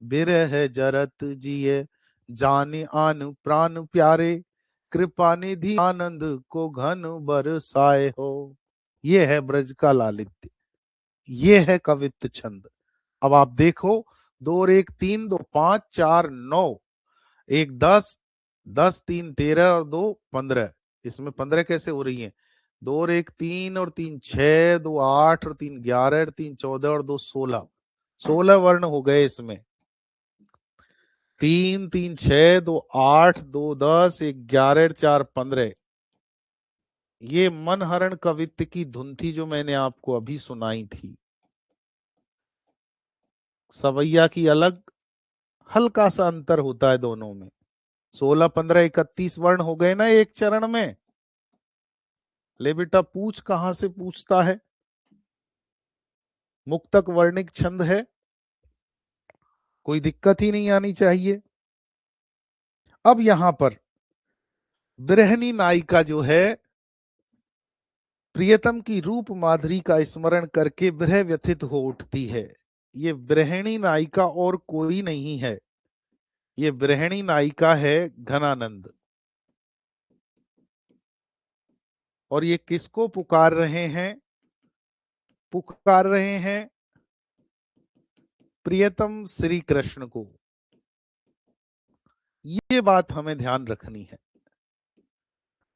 बिरह जरत जिए जाने आन प्राण प्यारे, कृपा निधि आनंद को घन बरसाए हो। ये है ब्रज का लालित्य, ये है कवित्त छंद। अब आप देखो, 2 और 1 3, 2 5 4 9, 1 10, 10 3 13 और 2 15। इसमें 15 कैसे हो रही है? 2 और 1 3 और 3 6, 2 8 और 3 11 और 3 14 और 2 16, 16 वर्ण हो गए इसमें। 3 3 6, 2 8, 2 10, 1 11, 4 15। ये मनहरण कवित्त की धुन थी जो मैंने आपको अभी सुनाई थी। सवैया की अलग, हल्का सा अंतर होता है दोनों में। 16 15 31 वर्ण हो गए ना एक चरण में। ले बेटा, पूछ कहां से पूछता है? मुक्तक वर्णिक छंद है, कोई दिक्कत ही नहीं आनी चाहिए। अब यहां पर बिरहनी नायिका जो है, प्रियतम की रूप माधुरी का स्मरण करके विरह व्यथित हो उठती है। ये बिरहणी नायिका और कोई नहीं है, ये बिरहणी नायिका है घनानंद। और ये किसको पुकार रहे हैं? पुकार रहे हैं प्रियतम श्री कृष्ण को। ये बात हमें ध्यान रखनी है।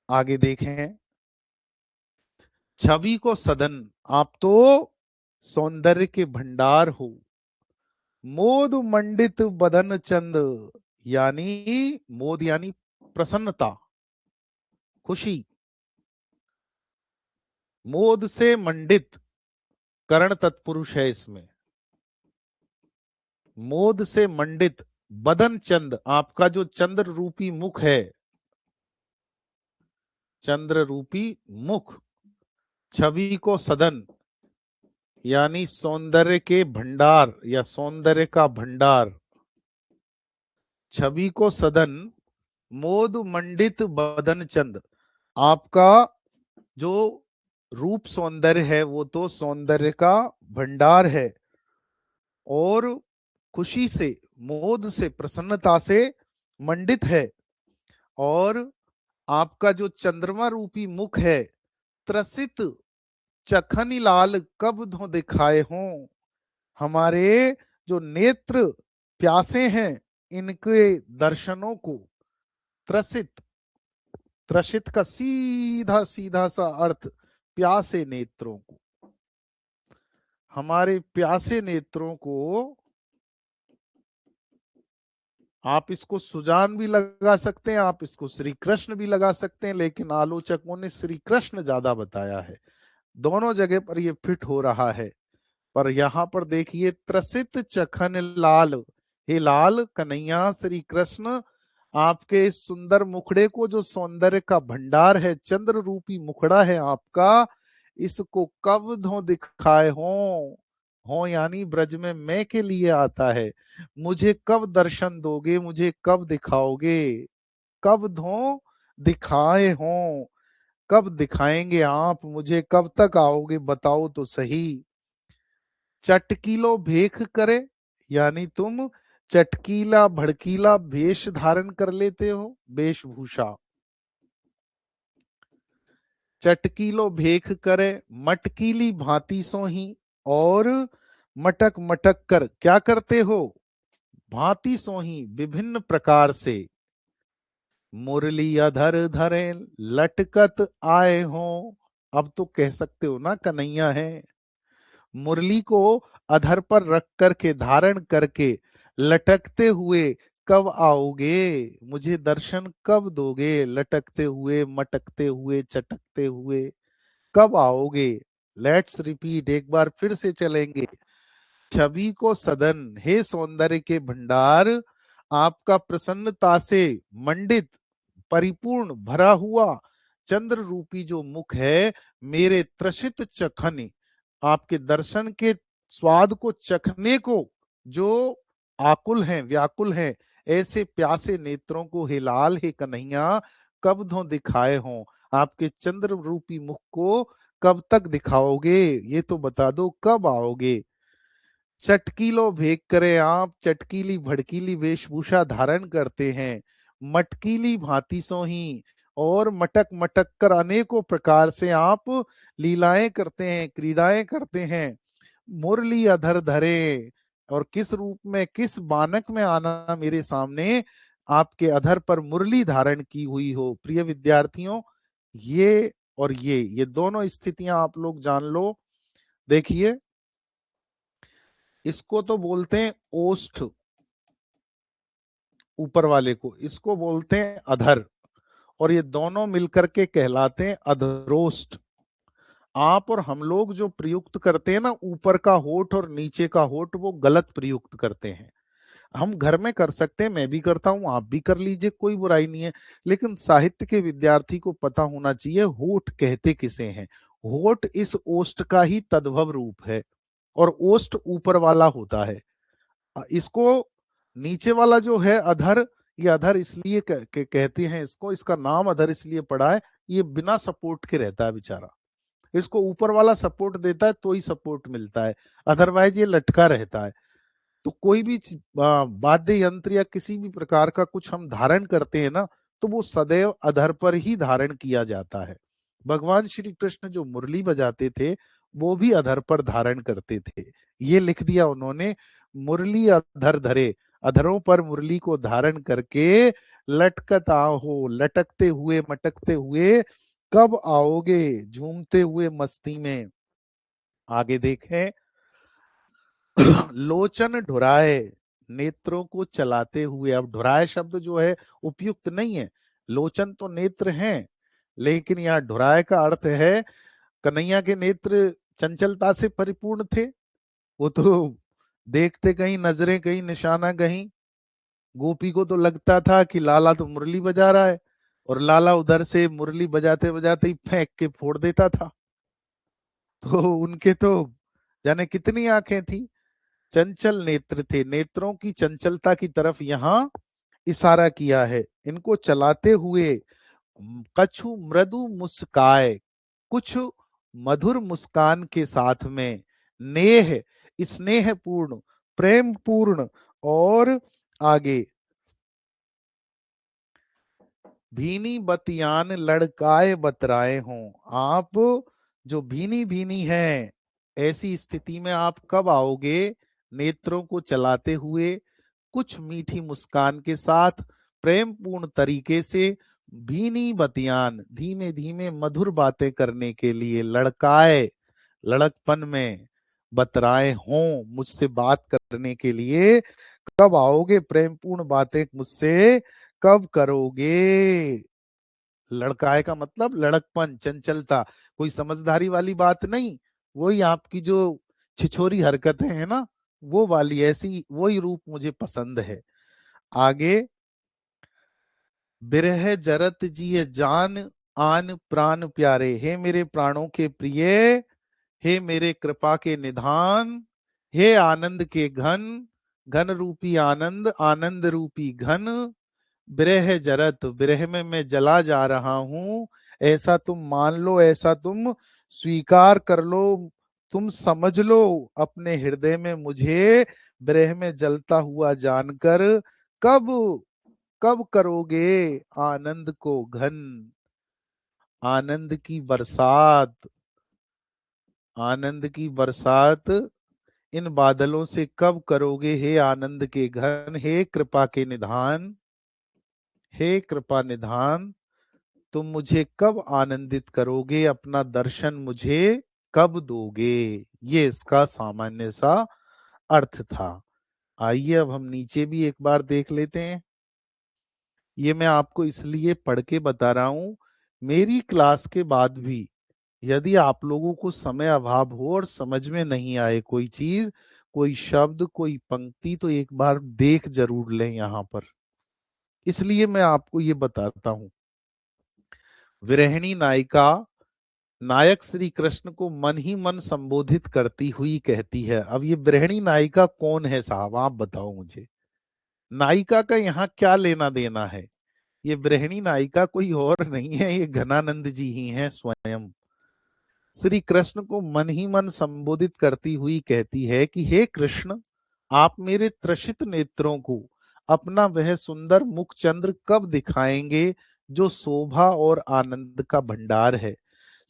आगे देखें, छवि को सदन, आप तो सौंदर्य के भंडार हो। मोद मंडित बदन चंद, यानी मोद यानी प्रसन्नता, खुशी। मोद से मंडित, करण तत्पुरुष है इसमें। मोद से मंडित बदन चंद, आपका जो चंद्र रूपी मुख है, चंद्र रूपी मुख। छवि को सदन यानी सौंदर्य के भंडार या सौंदर्य का भंडार। छवि को सदन, मोद मंडित बदन चंद। आपका जो रूप सौंदर्य है वो तो सौंदर्य का भंडार है, और खुशी से, मोद से, प्रसन्नता से मंडित है। और आपका जो चंद्रमा रूपी मुख है, त्रसित चखनी लाल कब धो दिखाए हों। हमारे जो नेत्र प्यासे हैं, इनके दर्शनों को, त्रसित, त्रसित का सीधा सीधा सा अर्थ प्यासे नेत्रों को, हमारे प्यासे नेत्रों को। आप इसको सुजान भी लगा सकते हैं, आप इसको श्री कृष्ण भी लगा सकते हैं, लेकिन आलोचकों ने श्री कृष्ण ज्यादा बताया है। दोनों जगह पर ये फिट हो रहा है। पर यहां पर देखिए, त्रसित चखन लाल, हे लाल कन्हैया श्री कृष्ण, आपके इस सुंदर मुखड़े को, जो सौंदर्य का भंडार है, चंद्र रूपी मुखड़ा है आपका, इसको कब धो दिखाए हो यानी ब्रज में मैं के लिए आता है। मुझे कब दर्शन दोगे, मुझे कब दिखाओगे? कब धो दिखाए हो, कब दिखाएंगे आप मुझे, कब तक आओगे बताओ तो सही। चटकीलो भेख करे, यानी तुम चटकीला भड़कीला वेश धारण कर लेते हो, वेशभूषा। चटकीलो भेख करे मटकीली भांति सो ही, और मटक मटक कर क्या करते हो? भांति सो ही, विभिन्न प्रकार से। मुरली अधर धरे लटकत आए हो, अब तो कह सकते हो ना कन्हैया है। मुरली को अधर पर रख करके, धारण करके, लटकते हुए कब आओगे, मुझे दर्शन कब दोगे? लटकते हुए, मटकते हुए, चटकते हुए, कब आओगे। लेट्स रिपीट, एक बार फिर से चलेंगे। छवि को सदन, हे सौंदर्य के भंडार, आपका प्रसन्नता से मंडित परिपूर्ण भरा हुआ चंद्र रूपी जो मुख है, मेरे त्रसित चखने, आपके दर्शन के स्वाद को चखने को जो आकुल हैं, व्याकुल हैं, ऐसे प्यासे नेत्रों को हे लाल, हे कन्हैया, कब धो दिखाए हों। आपके चंद्र रूपी मुख को कब तक दिखाओगे, ये तो बता दो, कब आओगे। चटकीलो भेक करे आप, चटकीली भड़कीली वेशभूषा धारण करते हैं, मटकीली भांति सो ही, और मटक मटक कर अनेकों प्रकार से आप लीलाएं करते हैं, क्रीड़ाएं करते हैं। मुरली अधर धरे, और किस रूप में, किस बानक में आना मेरे सामने, आपके अधर पर मुरली धारण की हुई हो। प्रिय विद्यार्थियों, ये और ये दोनों स्थितियां आप लोग जान लो। देखिए, इसको तो बोलते हैं ओष्ठ, ऊपर वाले को, इसको बोलते हैं अधर, और ये दोनों मिलकर के कहलाते हैं अधरोष्ठ। आप और हम लोग जो प्रयुक्त करते हैं ना, ऊपर का होठ और नीचे का होठ, वो गलत प्रयुक्त करते हैं। हम घर में कर सकते हैं, मैं भी करता हूं, आप भी कर लीजिए, कोई बुराई नहीं है। लेकिन साहित्य के विद्यार्थी को पता होना चाहिए होठ कहते किसे हैं। होठ इस ओष्ठ का ही तद्भव रूप है, और ओष्ठ ऊपर वाला होता है। इसको नीचे वाला जो है अधर, ये अधर इसलिए कहते हैं इसको, इसका नाम अधर इसलिए पड़ा है, ये बिना सपोर्ट के रहता है बेचारा। इसको ऊपर वाला सपोर्ट देता है तो ही सपोर्ट मिलता है, अदरवाइज ये लटका रहता है। तो कोई भी वाद्य यंत्र या किसी भी प्रकार का कुछ हम धारण करते हैं ना, तो वो सदैव अधर पर ही धारण किया जाता है। भगवान श्री कृष्ण जो मुरली बजाते थे, वो भी अधर पर धारण करते थे। ये लिख दिया उन्होंने, मुरली अधर धरे, अधरों पर मुरली को धारण करके लटकता हो, लटकते हुए मटकते हुए, कब आओगे झूमते हुए मस्ती में। आगे देखें, लोचन ढुराए, नेत्रों को चलाते हुए। अब ढुराए शब्द जो है उपयुक्त नहीं है, लोचन तो नेत्र हैं, लेकिन यहाँ ढुराए का अर्थ है कन्हैया के नेत्र चंचलता से परिपूर्ण थे। वो तो देखते कहीं, नजरें कहीं, निशाना कहीं। गोपी को तो लगता था कि लाला तो मुरली बजा रहा है, और लाला उधर से मुरली बजाते बजाते ही फेंक के फोड़ देता था। तो उनके तो जाने कितनी आंखें थी, चंचल नेत्र थे। नेत्रों की चंचलता की तरफ यहाँ इशारा किया है। इनको चलाते हुए कछु मृदु मुस्काए, कुछ मधुर मुस्कान के साथ में, नेह स्नेह पूर्ण, प्रेम पूर्ण, और आगे, भीनी बतियान लड़काए बतराए हों। आप जो भीनी भीनी हैं, ऐसी स्थिति में आप कब आओगे, नेत्रों को चलाते हुए, कुछ मीठी मुस्कान के साथ, प्रेम पूर्ण तरीके से, भीनी बतियान, धीमे धीमे मधुर बातें करने के लिए, लड़काए, लड़कपन में, बतराए हों, मुझसे बात करने के लिए कब आओगे, प्रेम पूर्ण बातें मुझसे कब करोगे। लड़काए का मतलब लड़कपन, चंचलता, कोई समझदारी वाली बात नहीं, वही आपकी जो छिछोरी हरकतें हैं ना, वो वाली, ऐसी वही रूप मुझे पसंद है। आगे, बिरह जरत जिय जान, आन प्राण प्यारे, हे मेरे प्राणों के प्रिय, हे मेरे कृपा के निधान, हे आनंद के घन, घन रूपी आनंद, आनंद रूपी घन, बिरह जरत, बिरह में मैं जला जा रहा हूं, ऐसा तुम मान लो, ऐसा तुम स्वीकार कर लो, तुम समझ लो अपने हृदय में मुझे, बिरह में जलता हुआ जानकर, कब, कब करोगे आनंद को घन, आनंद की बरसात, आनंद की बरसात, इन बादलों से कब करोगे हे आनंद के घन, हे कृपा के निधान, हे कृपा निधान, तुम मुझे कब आनंदित करोगे, अपना दर्शन मुझे कब दोगे। ये इसका सामान्य सा अर्थ था। आइए अब हम नीचे भी एक बार देख लेते हैं। ये मैं आपको इसलिए पढ़ के बता रहा हूं, मेरी क्लास के बाद भी यदि आप लोगों को समय अभाव हो और समझ में नहीं आए कोई चीज, कोई शब्द, कोई पंक्ति, तो एक बार देख जरूर लें यहाँ पर। इसलिए मैं आपको ये बताता हूं। विरहिणी नायिका नायक श्री कृष्ण को मन ही मन संबोधित करती हुई कहती है। अब ये विरहिणी नायिका कौन है साहब, आप बताओ मुझे। नायिका का यहाँ क्या लेना देना है? ये विरहिणी नायिका कोई और नहीं है, ये घनानंद जी ही हैं स्वयं। श्री कृष्ण को मन ही मन संबोधित करती हुई कहती है कि हे कृष्ण, आप मेरे त्रसित नेत्रों को अपना वह सुंदर मुख चंद्र कब दिखाएंगे जो शोभा और आनंद का भंडार है।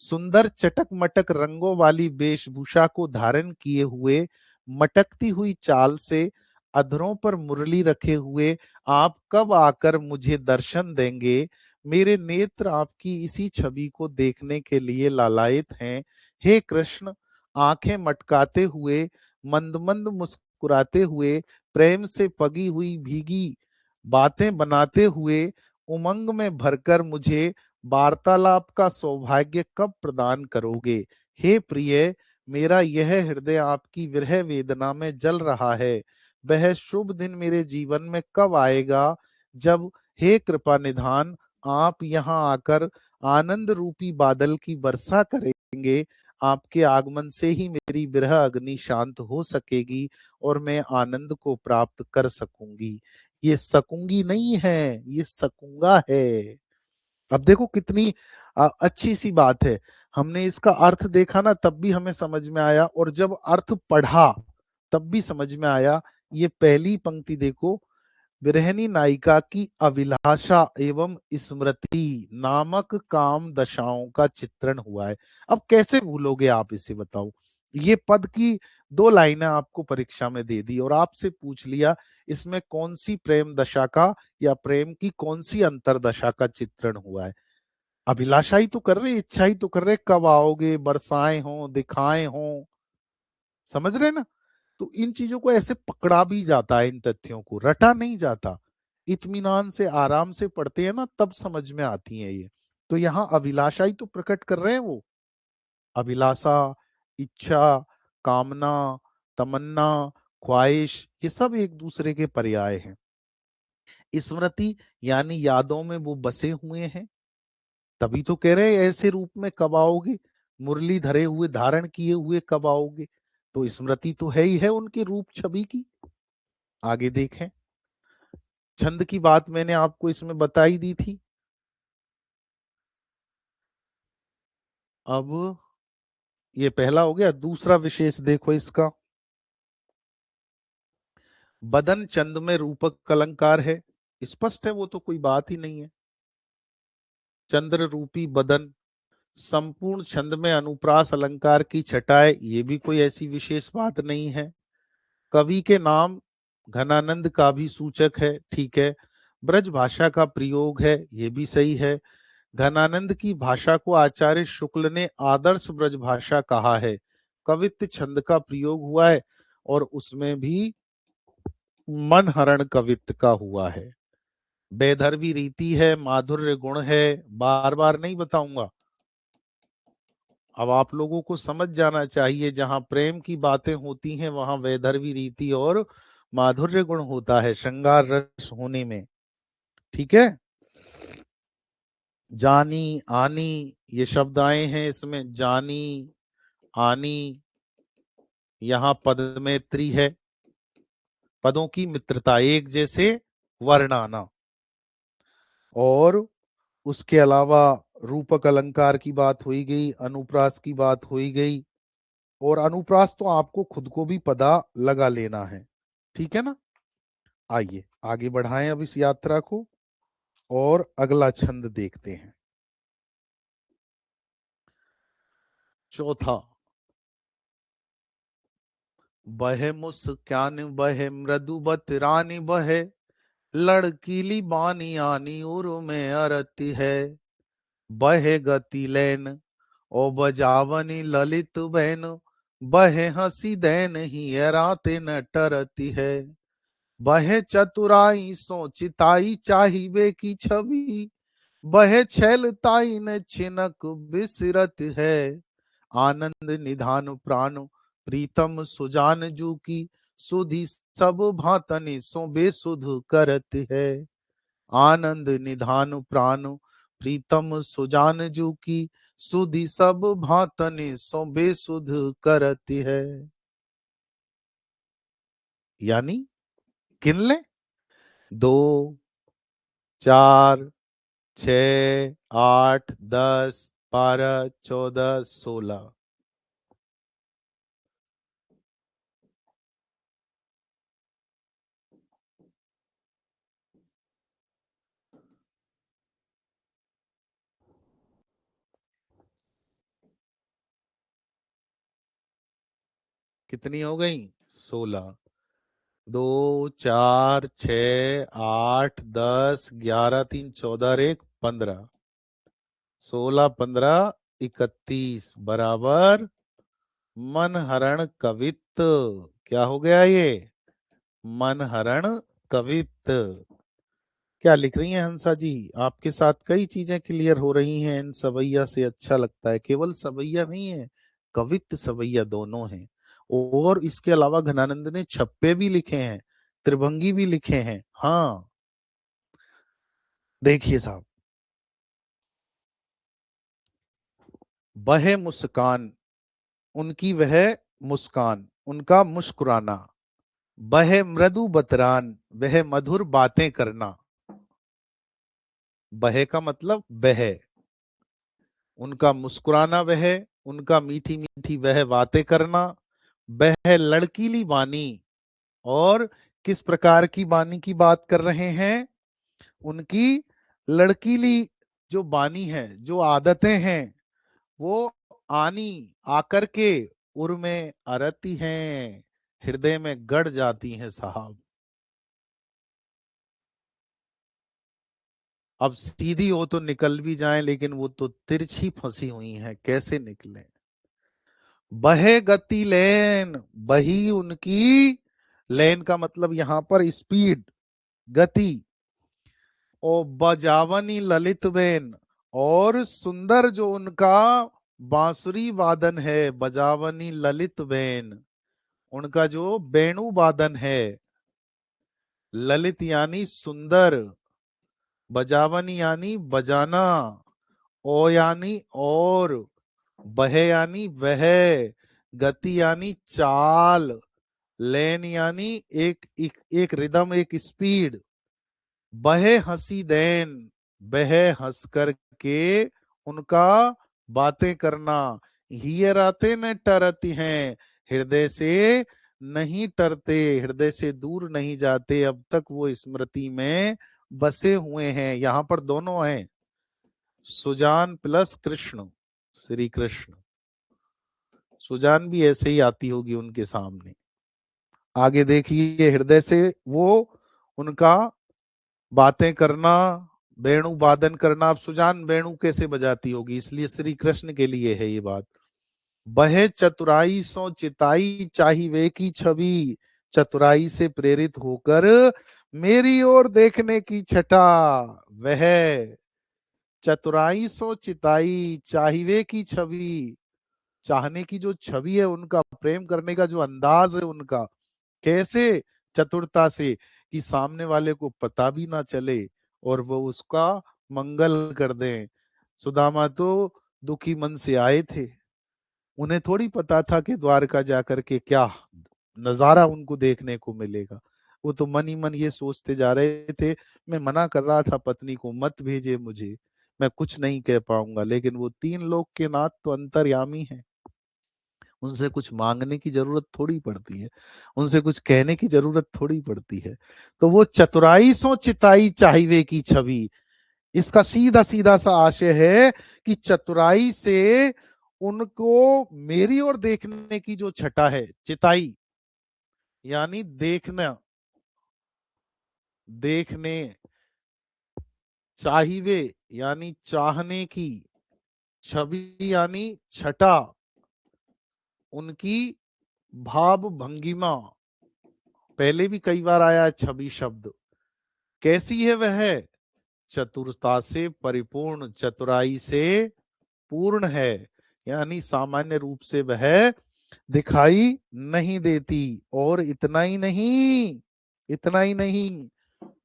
सुंदर चटक मटक रंगों वाली वेशभूषा को धारण किए हुए, मटकती हुई चाल से अधरों पर मुरली रखे हुए आप कब आकर मुझे दर्शन देंगे? मेरे नेत्र आपकी इसी छवि को देखने के लिए लालायित हैं। हे कृष्ण, आंखें मटकाते हुए, मंद मंद मुस्कुराते हुए, प्रेम से पगी हुई भीगी बातें बनाते हुए, उमंग में भरकर मुझे वार्तालाप का सौभाग्य कब प्रदान करोगे? हे प्रिय, मेरा यह हृदय आपकी विरह वेदना में जल रहा है। वह शुभ दिन मेरे जीवन में कब आएगा जब, हे कृपा निधान, आप यहाँ आकर आनंद रूपी बादल की वर्षा करेंगे। आपके आगमन से ही मेरी विरह अग्नि शांत हो सकेगी और मैं आनंद को प्राप्त कर सकूंगी। ये सकूंगी नहीं है, ये सकूंगा है। अब देखो कितनी अच्छी सी बात है। हमने इसका अर्थ देखा ना, तब भी हमें समझ में आया, और जब अर्थ पढ़ा तब भी समझ में आया। ये पहली पंक्ति देखो, विरहिणी नायिका की अभिलाषा एवं स्मृति नामक काम दशाओं का चित्रण हुआ है। अब कैसे भूलोगे आप इसे, बताओ। ये पद की दो लाइनें आपको परीक्षा में दे दी और आपसे पूछ लिया इसमें कौन सी प्रेम दशा का या प्रेम की कौन सी अंतरदशा का चित्रण हुआ है। अभिलाषा ही तो कर रहे, इच्छा ही तो कर रहे, कब आओगे, बरसाएं हो, दिखाएं हो, समझ रहे ना। तो इन चीजों को ऐसे पकड़ा भी जाता है, इन तथ्यों को रटा नहीं जाता। इत्मीनान से आराम से पढ़ते हैं ना, तब समझ में आती है ये। तो यहाँ अभिलाषा ही तो प्रकट कर रहे हैं वो। अभिलाषा, इच्छा, कामना, तमन्ना, ख्वाहिश, ये सब एक दूसरे के पर्याय हैं। स्मृति यानी यादों में वो बसे हुए हैं, तभी तो कह रहे हैं ऐसे रूप में कब आओगे, मुरली धरे हुए, धारण किए हुए कब आओगे। तो स्मृति तो है ही है उनके रूप छवि की। आगे देखें, छंद की बात मैंने आपको इसमें बताई दी थी। अब ये पहला हो गया। दूसरा विशेष देखो इसका, बदन चंद में रूपक अलंकार है। स्पष्ट है, वो तो कोई बात ही नहीं है। चंद्र रूपी बदन, संपूर्ण छंद में अनुप्रास अलंकार की छटाएं, ये भी कोई ऐसी विशेष बात नहीं है। कवि के नाम घनानंद का भी सूचक है, ठीक है। ब्रज भाषा का प्रयोग है, ये भी सही है। घनानंद की भाषा को आचार्य शुक्ल ने आदर्श ब्रज भाषा कहा है। कवित्व छंद का प्रयोग हुआ है और उसमें भी मनहरण कवित्व का हुआ है। बेधर्मी रीति है, माधुर्य गुण है, बार बार नहीं बताऊंगा। अब आप लोगों को समझ जाना चाहिए, जहां प्रेम की बातें होती हैं वहां वैधर्वी रीति और माधुर्य गुण होता है श्रृंगार रस होने में, ठीक है। जानी, आनी, ये शब्द आए हैं इसमें, जानी, आनी। यहाँ पद में त्रि है, पदों की मित्रता, एक जैसे वर्ण आना। और उसके अलावा रूपक अलंकार की बात हुई गई, अनुप्रास की बात हुई गई। और अनुप्रास तो आपको खुद को भी पता लगा लेना है, ठीक है ना। आइए आगे बढ़ाएं अब इस यात्रा को और अगला छंद देखते हैं। चौथा, बहे मुस्कान बहे मृदु बतरानी बहे, लड़कीली बानी आनी उर में अरती है। बहे गति लैन ओ बजावनी ललित बैन, बहे हंसी दैन ही राते न टरती है। बहे चतुराई सो चिताई चाहिए की छवि, बहे छैल ताई न छिनक बिसरत है, आनंद निधान प्राण प्रीतम सुजान जू की, सुधि सब भांतनि सो बेसुध करत है। आनंद निधान प्राण प्रीतम सुजान जू की, सुधि सब भांतनि सो बेसुध करत है। यानी गिन ले, 2, 4, 6, 8, 10, 12, 14, 16। कितनी हो गई? 16। 2, 4, 6, 8, 10, 11, 3, 14, 1, 15। 16, 15, 31 बराबर मन हरण कवित्त। क्या हो गया ये? मन हरण कवित्त। क्या लिख रही हैं हंसा जी? आपके साथ कई चीजें क्लियर हो रही हैं इन सवैया से। अच्छा लगता है। केवल सवैया नहीं है, कवित्त सवैया दोनों हैं। और इसके अलावा घनानंद ने छप्पे भी लिखे हैं, त्रिभंगी भी लिखे हैं। हाँ, देखिए साहब, बहे मुस्कान, उनकी वह मुस्कान, उनका मुस्कुराना। बहे मृदु बतरान, वह मधुर बातें करना। बहे का मतलब बह, उनका मुस्कुराना वह, उनका मीठी मीठी वह बातें करना। वह लड़कीली बानी, और किस प्रकार की बानी की बात कर रहे हैं? उनकी लड़कीली जो बानी है, जो आदतें हैं, वो आनी आकर के उर में अरती हैं, हृदय में गड़ जाती हैं साहब। अब सीधी हो तो निकल भी जाए, लेकिन वो तो तिरछी फंसी हुई हैं, कैसे निकले? बहे गति लेन, बही उनकी, लेन का मतलब यहां पर स्पीड, गति। ओ बजावनी ललित बेन, और सुंदर जो उनका बांसुरी वादन है, बजावनी ललित बेन, उनका जो वेणु वादन है। ललित यानी सुंदर, बजावनी यानी बजाना, ओ यानी और, बहे यानी वह, गति यानी चाल, लेन यानी एक रिदम, एक स्पीड। बहे हंसी देन, बह हंस कर के उनका बातें करना। हियराते न टरती हैं, हृदय से नहीं टरते, हृदय से दूर नहीं जाते, अब तक वो स्मृति में बसे हुए हैं। यहां पर दोनों हैं, सुजान प्लस कृष्ण, श्री कृष्ण। सुजान भी ऐसे ही आती होगी उनके सामने। आगे देखिए, हृदय से वो उनका बातें करना, वेणु वादन करना। अब सुजान वेणु कैसे बजाती होगी, इसलिए श्री कृष्ण के लिए है ये बात। बहे चतुराई सो चिताई चाहिए की छवि, चतुराई से प्रेरित होकर मेरी ओर देखने की छटा। वह चतुराई सो चिताई चाहिए की छवि, चाहने की जो छवि है उनका, प्रेम करने का जो अंदाज है उनका, कैसे? चतुरता से, कि सामने वाले को पता भी ना चले और वो उसका मंगल कर दें। सुदामा तो दुखी मन से आए थे, उन्हें थोड़ी पता था कि द्वारका जाकर के क्या नजारा उनको देखने को मिलेगा। वो तो मन ही मन ये सोचते जा रहे थे, मैं मना कर रहा था पत्नी को, मत भेजे मुझे, मैं कुछ नहीं कह पाऊंगा, लेकिन वो 3 लोक के नाथ तो अंतर्यामी है, उनसे कुछ मांगने की जरूरत थोड़ी पड़ती है, उनसे कुछ कहने की जरूरत थोड़ी पड़ती है। तो वो चतुराई सो चिताई चाहिए की छवि, इसका सीधा सीधा सा आशय है कि चतुराई से उनको मेरी ओर देखने की जो छटा है, चिताई यानी देखना, देखने, चाहिए यानी चाहने की, छवि यानी छटा, उनकी भाव भंगिमा, पहले भी कई बार आया है छवि शब्द। कैसी है वह? चतुरता से परिपूर्ण, चतुराई से पूर्ण है, यानी सामान्य रूप से वह दिखाई नहीं देती। और इतना ही नहीं,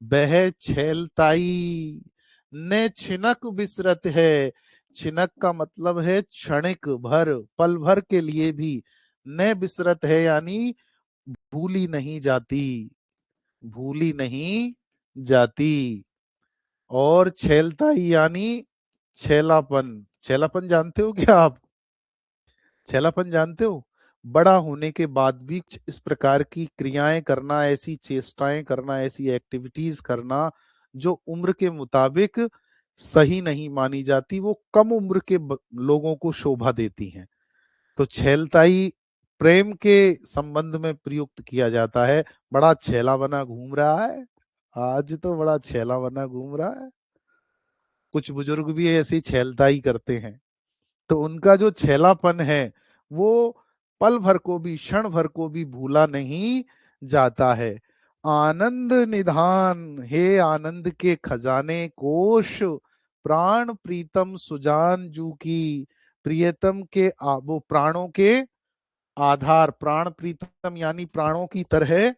वह छैलताई ने छिनक बिसरत है। छिनक का मतलब है क्षणिक भर, पल भर के लिए भी। न बिसरत है यानी भूली नहीं जाती, भूली नहीं जाती। और छैलताई यानी छैलापन। छैलापन जानते हो क्या आप? छैलापन जानते हो? बड़ा होने के बाद भी कुछ इस प्रकार की क्रियाएं करना, ऐसी चेष्टाएं करना, ऐसी एक्टिविटीज करना जो उम्र के मुताबिक सही नहीं मानी जाती, वो कम उम्र के लोगों को शोभा देती हैं। तो छैलताई प्रेम के संबंध में प्रयुक्त किया जाता है। बड़ा छैला बना घूम रहा है, आज तो बड़ा छैला बना घूम रहा है। कुछ बुजुर्ग भी ऐसी छैलताई करते हैं। तो उनका जो छैलापन है वो पल भर को भी, क्षण भर को भी भूला नहीं जाता है। आनंद निधान, हे आनंद के खजाने कोश, प्राण प्रीतम सुजान जू की। प्रियतम के वो प्राणों के आधार, प्राण प्रीतम यानी प्राणों की तरह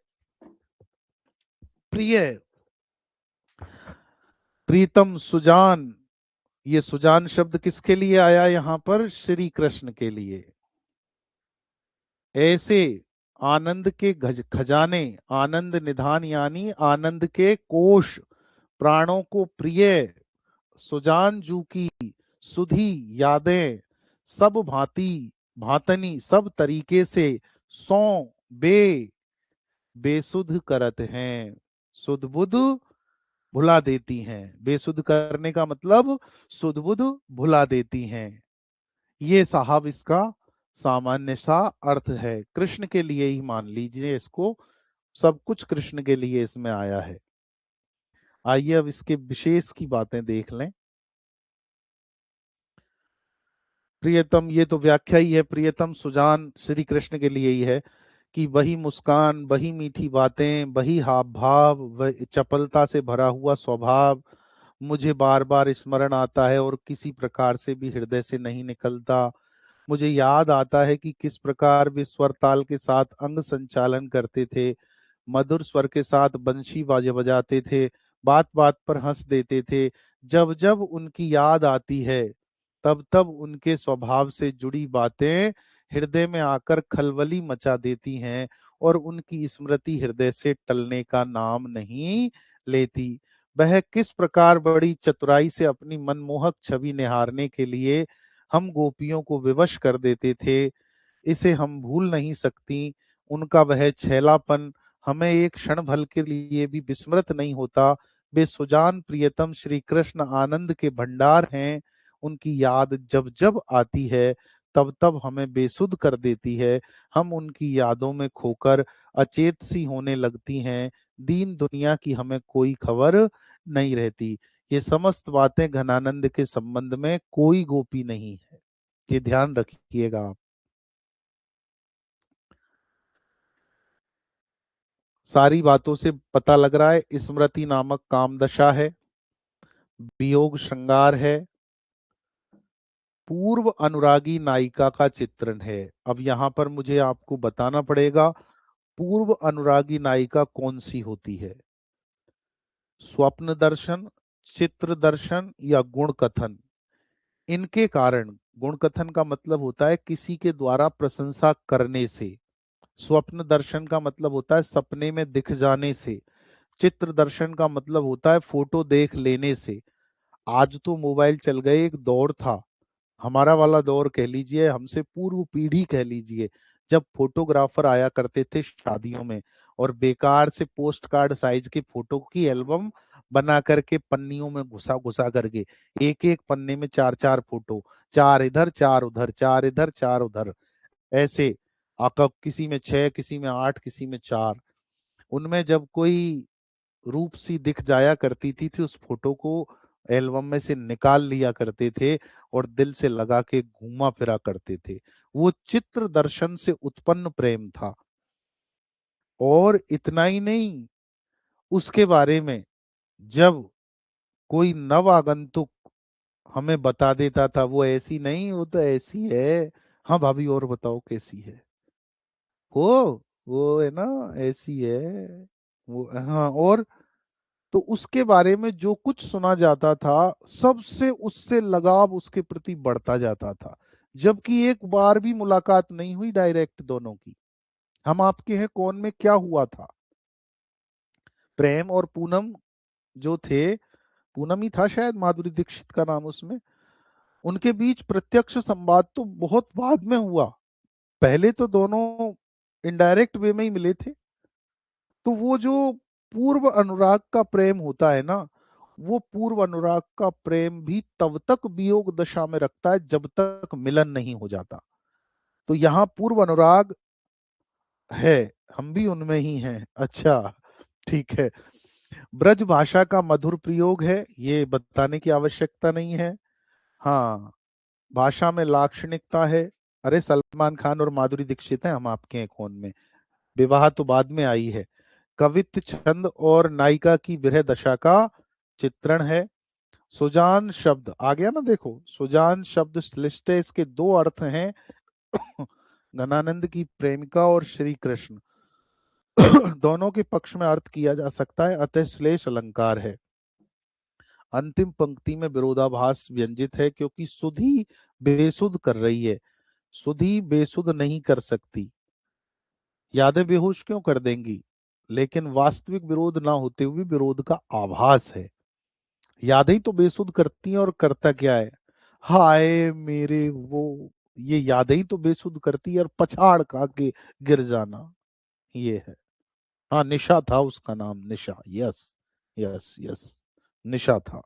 प्रिय, प्रीतम सुजान। ये सुजान शब्द किसके लिए आया यहाँ पर? श्री कृष्ण के लिए। ऐसे आनंद के खजाने, आनंद निधान यानी आनंद के कोश, प्राणों को प्रिय, सुजान जू की सुधी यादें, सब भांति भांतनी सब तरीके से, सौ बे बेसुध करत हैं। सुध बुध भुला देती हैं। बेसुध करने का मतलब सुध बुध भुला देती हैं। ये साहब इसका सामान्य सा अर्थ है। कृष्ण के लिए ही मान लीजिए इसको, सब कुछ कृष्ण के लिए इसमें आया है। आइए अब इसके विशेष की बातें देख लें। प्रियतम, ये तो व्याख्या ही है। प्रियतम सुजान श्री कृष्ण के लिए ही है कि वही मुस्कान, वही मीठी बातें, वही हाव भाव, वह चपलता से भरा हुआ स्वभाव मुझे बार बार स्मरण आता है और किसी प्रकार से भी हृदय से नहीं निकलता। मुझे याद आता है कि किस प्रकार वे स्वर ताल के साथ अंग संचालन करते थे, मधुर स्वर के साथ बंशी बाजे बजाते थे, बात बात पर हंस देते थे। जब जब उनकी याद आती है तब तब उनके स्वभाव से जुड़ी बातें हृदय में आकर खलबली मचा देती हैं और उनकी स्मृति हृदय से टलने का नाम नहीं लेती। वह किस प्रकार बड़ी चतुराई से अपनी मनमोहक छवि निहारने के लिए हम गोपियों को विवश कर देते थे, इसे हम भूल नहीं सकती। उनका वह छैलापन हमें एक क्षण भर के लिए भी विस्मृत नहीं होता। वे सुजान प्रियतम श्री कृष्ण आनंद के भंडार हैं। उनकी याद जब जब आती है तब तब हमें बेसुध कर देती है। हम उनकी यादों में खोकर अचेत सी होने लगती हैं। दीन दुनिया की हमें कोई खबर नहीं रहती। ये समस्त बातें घनानंद के संबंध में कोई गोपी नहीं है, ये ध्यान रखिएगा आप। सारी बातों से पता लग रहा है स्मृति नामक काम दशा है, वियोग श्रृंगार है, पूर्व अनुरागी नायिका का चित्रण है। अब यहाँ पर मुझे आपको बताना पड़ेगा पूर्व अनुरागी नायिका कौन सी होती है। स्वप्न दर्शन, चित्र दर्शन या गुण कथन, इनके कारण। गुण कथन का मतलब होता है किसी के द्वारा प्रशंसा करने से। स्वप्न दर्शन का मतलब होता है सपने में दिख जाने से। चित्र दर्शन का मतलब होता है फोटो देख लेने से। आज तो मोबाइल चल गए, एक दौर था, हमारा वाला दौर कह लीजिए, हमसे पूर्व पीढ़ी कह लीजिए, जब फोटोग्राफर आया करते थे शादियों में और बेकार से पोस्ट कार्ड साइज के फोटो की एल्बम बना करके पन्नियों में घुसा घुसा करके, एक एक पन्ने में चार चार फोटो, चार इधर चार उधर, चार इधर चार उधर, ऐसे आका, किसी में छह, किसी में आठ, किसी में चार। उनमें जब कोई रूप सी दिख जाया करती थी उस फोटो को एल्बम में से निकाल लिया करते थे और दिल से लगा के घूमा फिरा करते थे। वो चित्र दर्शन से उत्पन्न प्रेम था। और इतना ही नहीं, उसके बारे में जब कोई नव आगंतुक हमें बता देता था वो ऐसी नहीं, वो तो ऐसी है। हाँ भाभी, और बताओ कैसी है वो है ना, ऐसी है वो। हाँ, और तो उसके बारे में जो कुछ सुना जाता था, सबसे उससे लगाव उसके प्रति बढ़ता जाता था। जबकि एक बार भी मुलाकात नहीं हुई डायरेक्ट दोनों की। हम आपके हैं कौन में क्या हुआ था, प्रेम और पूनम जो थे, पूनम ही था शायद माधुरी दीक्षित का नाम उसमें, उनके बीच प्रत्यक्ष संवाद तो बहुत बाद में हुआ। पहले तो दोनों इनडायरेक्ट वे में ही मिले थे। तो वो जो पूर्व अनुराग का प्रेम होता है ना, वो पूर्व अनुराग का प्रेम भी तब तक वियोग दशा में रखता है जब तक मिलन नहीं हो जाता। तो यहाँ पूर्व अनुराग है, हम भी उनमें ही हैं। अच्छा, ठीक है। ब्रज भाषा का मधुर प्रयोग है, ये बताने की आवश्यकता नहीं है। हाँ, भाषा में लाक्षणिकता है। अरे सलमान खान और माधुरी दीक्षित हैं हम आपके हैं कौन में, विवाह तो बाद में आई है। कवित्व छंद और नायिका की विरह दशा का चित्रण है। सुजान शब्द आ गया ना, देखो सुजान शब्द श्लिष्ट है, इसके दो अर्थ हैं। घनानंद की प्रेमिका और श्री कृष्ण दोनों के पक्ष में अर्थ किया जा सकता है, अतः श्लेष अलंकार है। अंतिम पंक्ति में विरोधाभास व्यंजित है, क्योंकि सुधी बेसुध कर रही है, सुधी बेसुध नहीं कर सकती। यादें बेहोश क्यों कर देंगी, लेकिन वास्तविक विरोध ना होते हुए विरोध का आभास है। यादें ही तो बेसुध करती हैं, और करता क्या है, हाय मेरे वो, ये यादें ही तो बेसुध करती है, और पछाड़ खा के गिर जाना, ये है। हाँ, निशा था उसका नाम, निशा, यस यस यस, निशा था।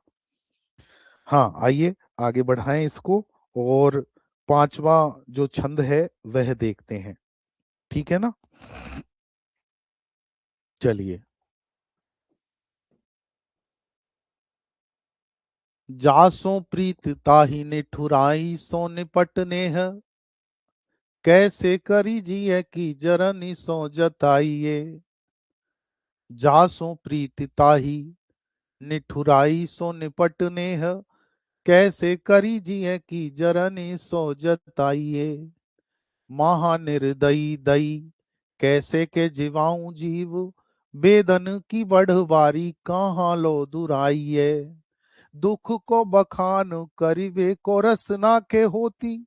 हाँ, आइए आगे बढ़ाएं इसको, और पांचवा जो छंद है वह देखते हैं, ठीक है ना। चलिए। जासो प्रीत ताहि निठुराई सो निपट नेह, कैसे करी जिय की जरनी सो जताइए। जासो प्रीत ताहि निठुराई सो निपट नेह, कैसे करी जिय की जरनी सो जताइए। महानिर्दयी दई कैसे के जीवाऊं जीव, बेदन की बढ़वारी कहाँ लो दुराइए। दुख को बखान करिवे को रसना के होती,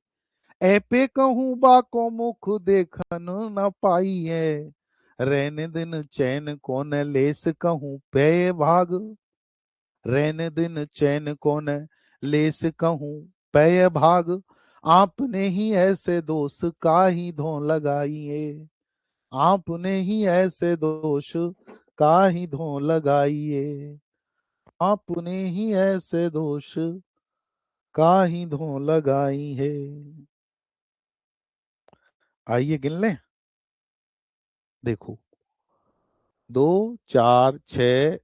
ऐपे कहूँ बाको मुख देखन न पाइए। रैन दिन चैन को न लेस कहूँ पे भाग, रैन दिन चैन को न लेस कहूँ पे भाग। आपने ही ऐसे दोष का ही धो लगाइए, आपने ही ऐसे दोष का ही धो लगाइए, आपने ही ऐसे दोष का ही धो लगाई है। आइए गिन लें, देखो, 2 4 6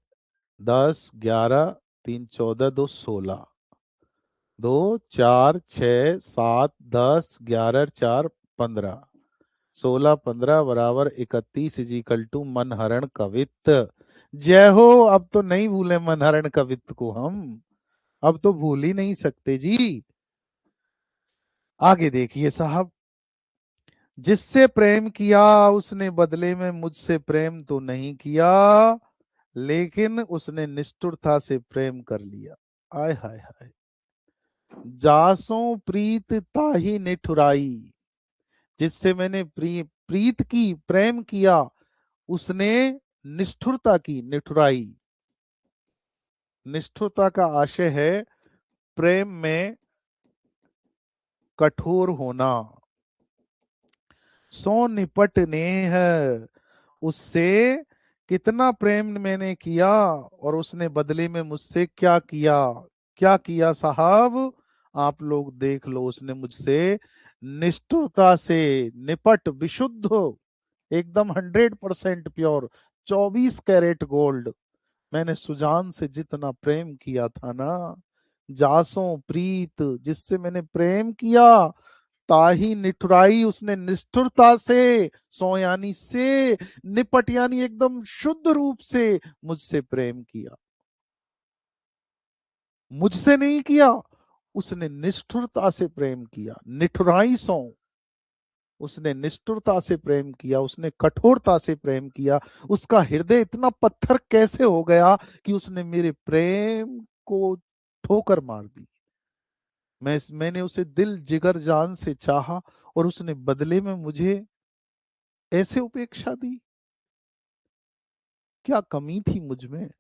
10 11 3 14 2 16, 2 4 6 7 10 11 4 15, 16 15 = 31 मन हरण कवित। जय हो, अब तो नहीं भूले मन हरण कवित को हम, अब तो भूल ही नहीं सकते जी। आगे देखिए साहब, जिससे प्रेम किया उसने बदले में मुझसे प्रेम तो नहीं किया, लेकिन उसने निष्ठुरता से प्रेम कर लिया। आय हाय हाय। जासों प्रीत ताही निठुराई, जिससे मैंने प्रीत की, प्रेम किया, उसने निष्ठुरता की, निठुराई। निष्ठुरता का आशय है प्रेम में कठोर होना। सो निपट नेह, उससे कितना प्रेम मैंने किया, और उसने बदले में मुझसे क्या किया। क्या किया साहब, आप लोग देख लो, उसने मुझसे निष्ठुरता से, निपट विशुद्ध, एकदम 100% प्योर, 24 कैरेट गोल्ड, मैंने सुजान से जितना प्रेम किया था ना, जासों प्रीत, जिससे मैंने प्रेम किया, ताही निठुराई, उसने निष्ठुरता से, सो यानी से, निपट यानी एकदम शुद्ध रूप से मुझसे प्रेम किया। मुझसे नहीं किया, उसने निष्ठुरता से प्रेम किया, निठुराई सो, उसने निष्ठुरता से प्रेम किया, उसने कठोरता से प्रेम किया। उसका हृदय इतना पत्थर कैसे हो गया कि उसने मेरे प्रेम को ठोकर मार दी। मैंने उसे दिल जिगर जान से चाहा और उसने बदले में मुझे ऐसे उपेक्षा दी। क्या कमी थी मुझ में?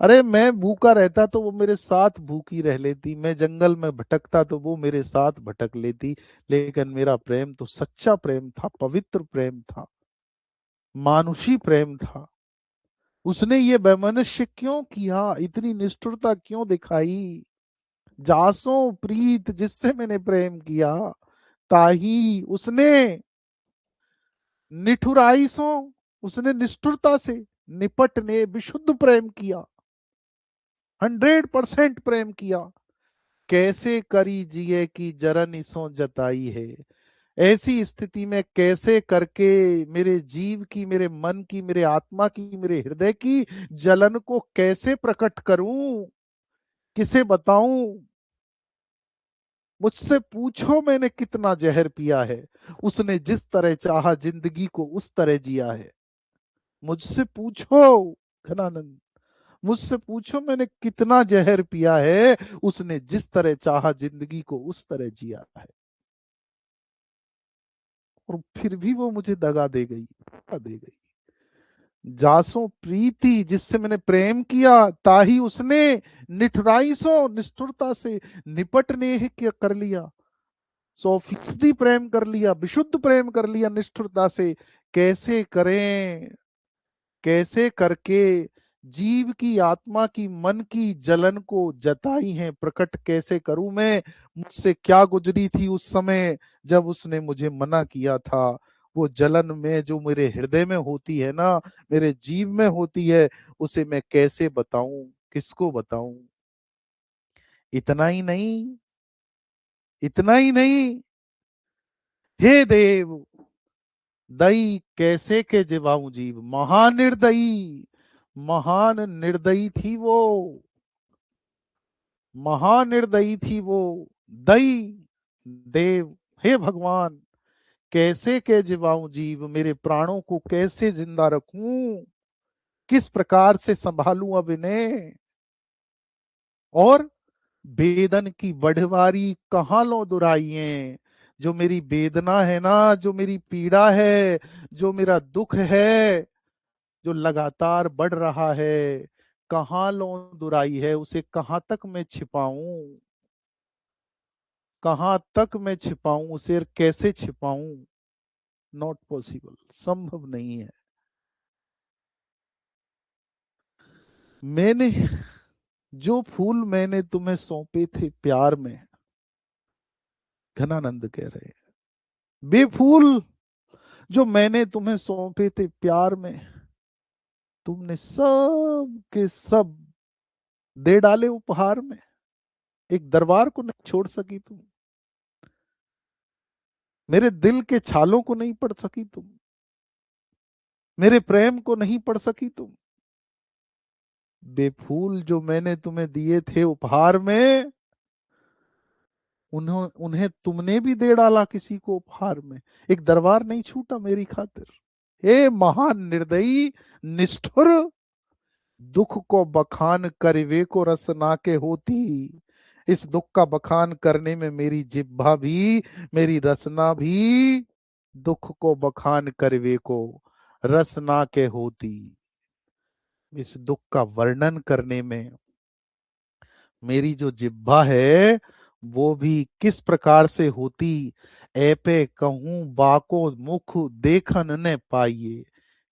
अरे मैं भूखा रहता तो वो मेरे साथ भूखी रह लेती, मैं जंगल में भटकता तो वो मेरे साथ भटक लेती, लेकिन मेरा प्रेम तो सच्चा प्रेम था, पवित्र प्रेम था, मानुषी प्रेम था। उसने ये वैमनस्य क्यों किया, इतनी निष्ठुरता क्यों दिखाई? जासो प्रीत जिससे मैंने प्रेम किया, ताही उसने निठुराई सो, उसने निष्ठुरता से, निपट ने विशुद्ध प्रेम किया, 100% प्रेम किया। कैसे करी जिए की जरन सो जताई है, ऐसी स्थिति में कैसे करके मेरे जीव की, मेरे मन की, मेरे आत्मा की, मेरे हृदय की जलन को कैसे प्रकट करूं, किसे बताऊं? मुझसे पूछो मैंने कितना जहर पिया है, उसने जिस तरह चाहा जिंदगी को उस तरह जिया है। मुझसे पूछो घनानंद, मुझसे पूछो मैंने कितना जहर पिया है, उसने जिस तरह चाहा जिंदगी को उस तरह जिया है। और फिर भी वो मुझे दगा दे गई, दगा दे गई। जासो प्रीति जिससे मैंने प्रेम किया, ताही उसने निठुराई सो, निष्ठुरता से निपट ने कर लिया। 100% प्रेम कर लिया, विशुद्ध प्रेम कर लिया निष्ठुरता से। कैसे करें, कैसे करके जीव की, आत्मा की, मन की जलन को जताई है, प्रकट कैसे करूं मैं? मुझसे क्या गुजरी थी उस समय जब उसने मुझे मना किया था? वो जलन में जो मेरे हृदय में होती है ना, मेरे जीव में होती है, उसे मैं कैसे बताऊं, किसको बताऊं? इतना ही नहीं, इतना ही नहीं, हे देव, दई कैसे के जिवाऊं जीव, महानिर्दयी, महान निर्दयी थी वो, महानिर्दयी थी वो। दई, देव, हे भगवान, कैसे के जिवाऊं जीव, मेरे प्राणों को कैसे जिंदा रखूं, किस प्रकार से संभालूं अब इन्हें? और वेदन की बढ़वारी कहाँ लो दुराइए, जो मेरी वेदना है ना, जो मेरी पीड़ा है, जो मेरा दुख है, जो लगातार बढ़ रहा है, कहाँ लो दुराई है, उसे कहाँ तक मैं छिपाऊं, कहाँ तक मैं छिपाऊं उसे, कैसे छिपाऊं? नॉट पॉसिबल, संभव नहीं है। मैंने जो फूल मैंने तुम्हें सौंपे थे प्यार में, घनानंद कह रहे हैं, वे फूल जो मैंने तुम्हें सौंपे थे प्यार में, तुमने सब के सब दे डाले उपहार में। एक दरबार को नहीं छोड़ सकी तुम, मेरे दिल के छालों को नहीं पढ़ सकी तुम, मेरे प्रेम को नहीं पढ़ सकी तुम। वे फूल जो मैंने तुम्हें दिए थे उपहार में, उन्हों उन्हें तुमने भी दे डाला किसी को उपहार में। एक दरबार नहीं छूटा मेरी खातिर। हे महान निर्दयी, निष्ठुर, दुख को बखान करिवे को रसना के होती। इस दुख का बखान करने में मेरी जिह्वा भी, मेरी रसना भी, दुख को बखान करिवे को रसना के होती। इस दुख का वर्णन करने में मेरी जो जिह्वा है वो भी किस प्रकार से होती। ऐपे कहूं बाको मुख देखन न पाइए,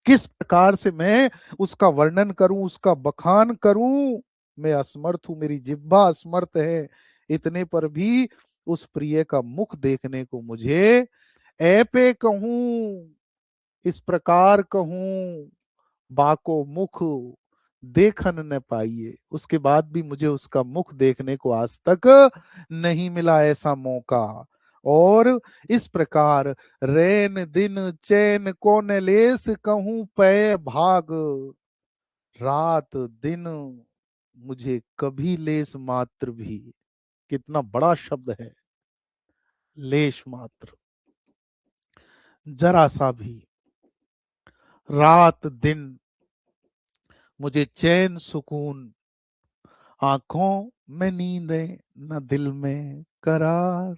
किस प्रकार से मैं उसका वर्णन करूं, उसका बखान करूं? मैं असमर्थ हूं, मेरी जिह्वा असमर्थ है। इतने पर भी उस प्रिय का मुख देखने को मुझे ऐपे कहूं, इस प्रकार कहूं, बाको मुख देखन न पाइए, उसके बाद भी मुझे उसका मुख देखने को आज तक नहीं मिला ऐसा मौका। और इस प्रकार रैन दिन चैन को न लेस कहूं पै भाग, रात दिन मुझे कभी लेस मात्र भी, कितना बड़ा शब्द है, लेश मात्र, जरा सा भी, रात दिन मुझे चैन सुकून, आंखों में नींदें न दिल में करार।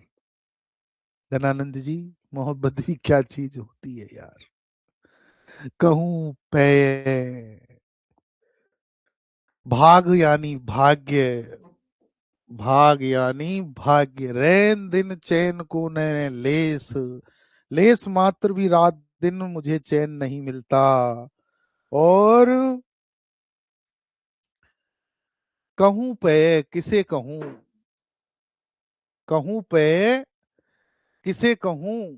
गणानंद जी, मोहब्बत भी क्या चीज होती है यार। कहूं पे, भाग यानी भाग्य, भाग यानी भाग्य, रैन दिन चैन को न लेस, लेस मात्र भी रात दिन मुझे चैन नहीं मिलता। और कहूं पे, किसे कहूं, कहूं पे किसे कहूं,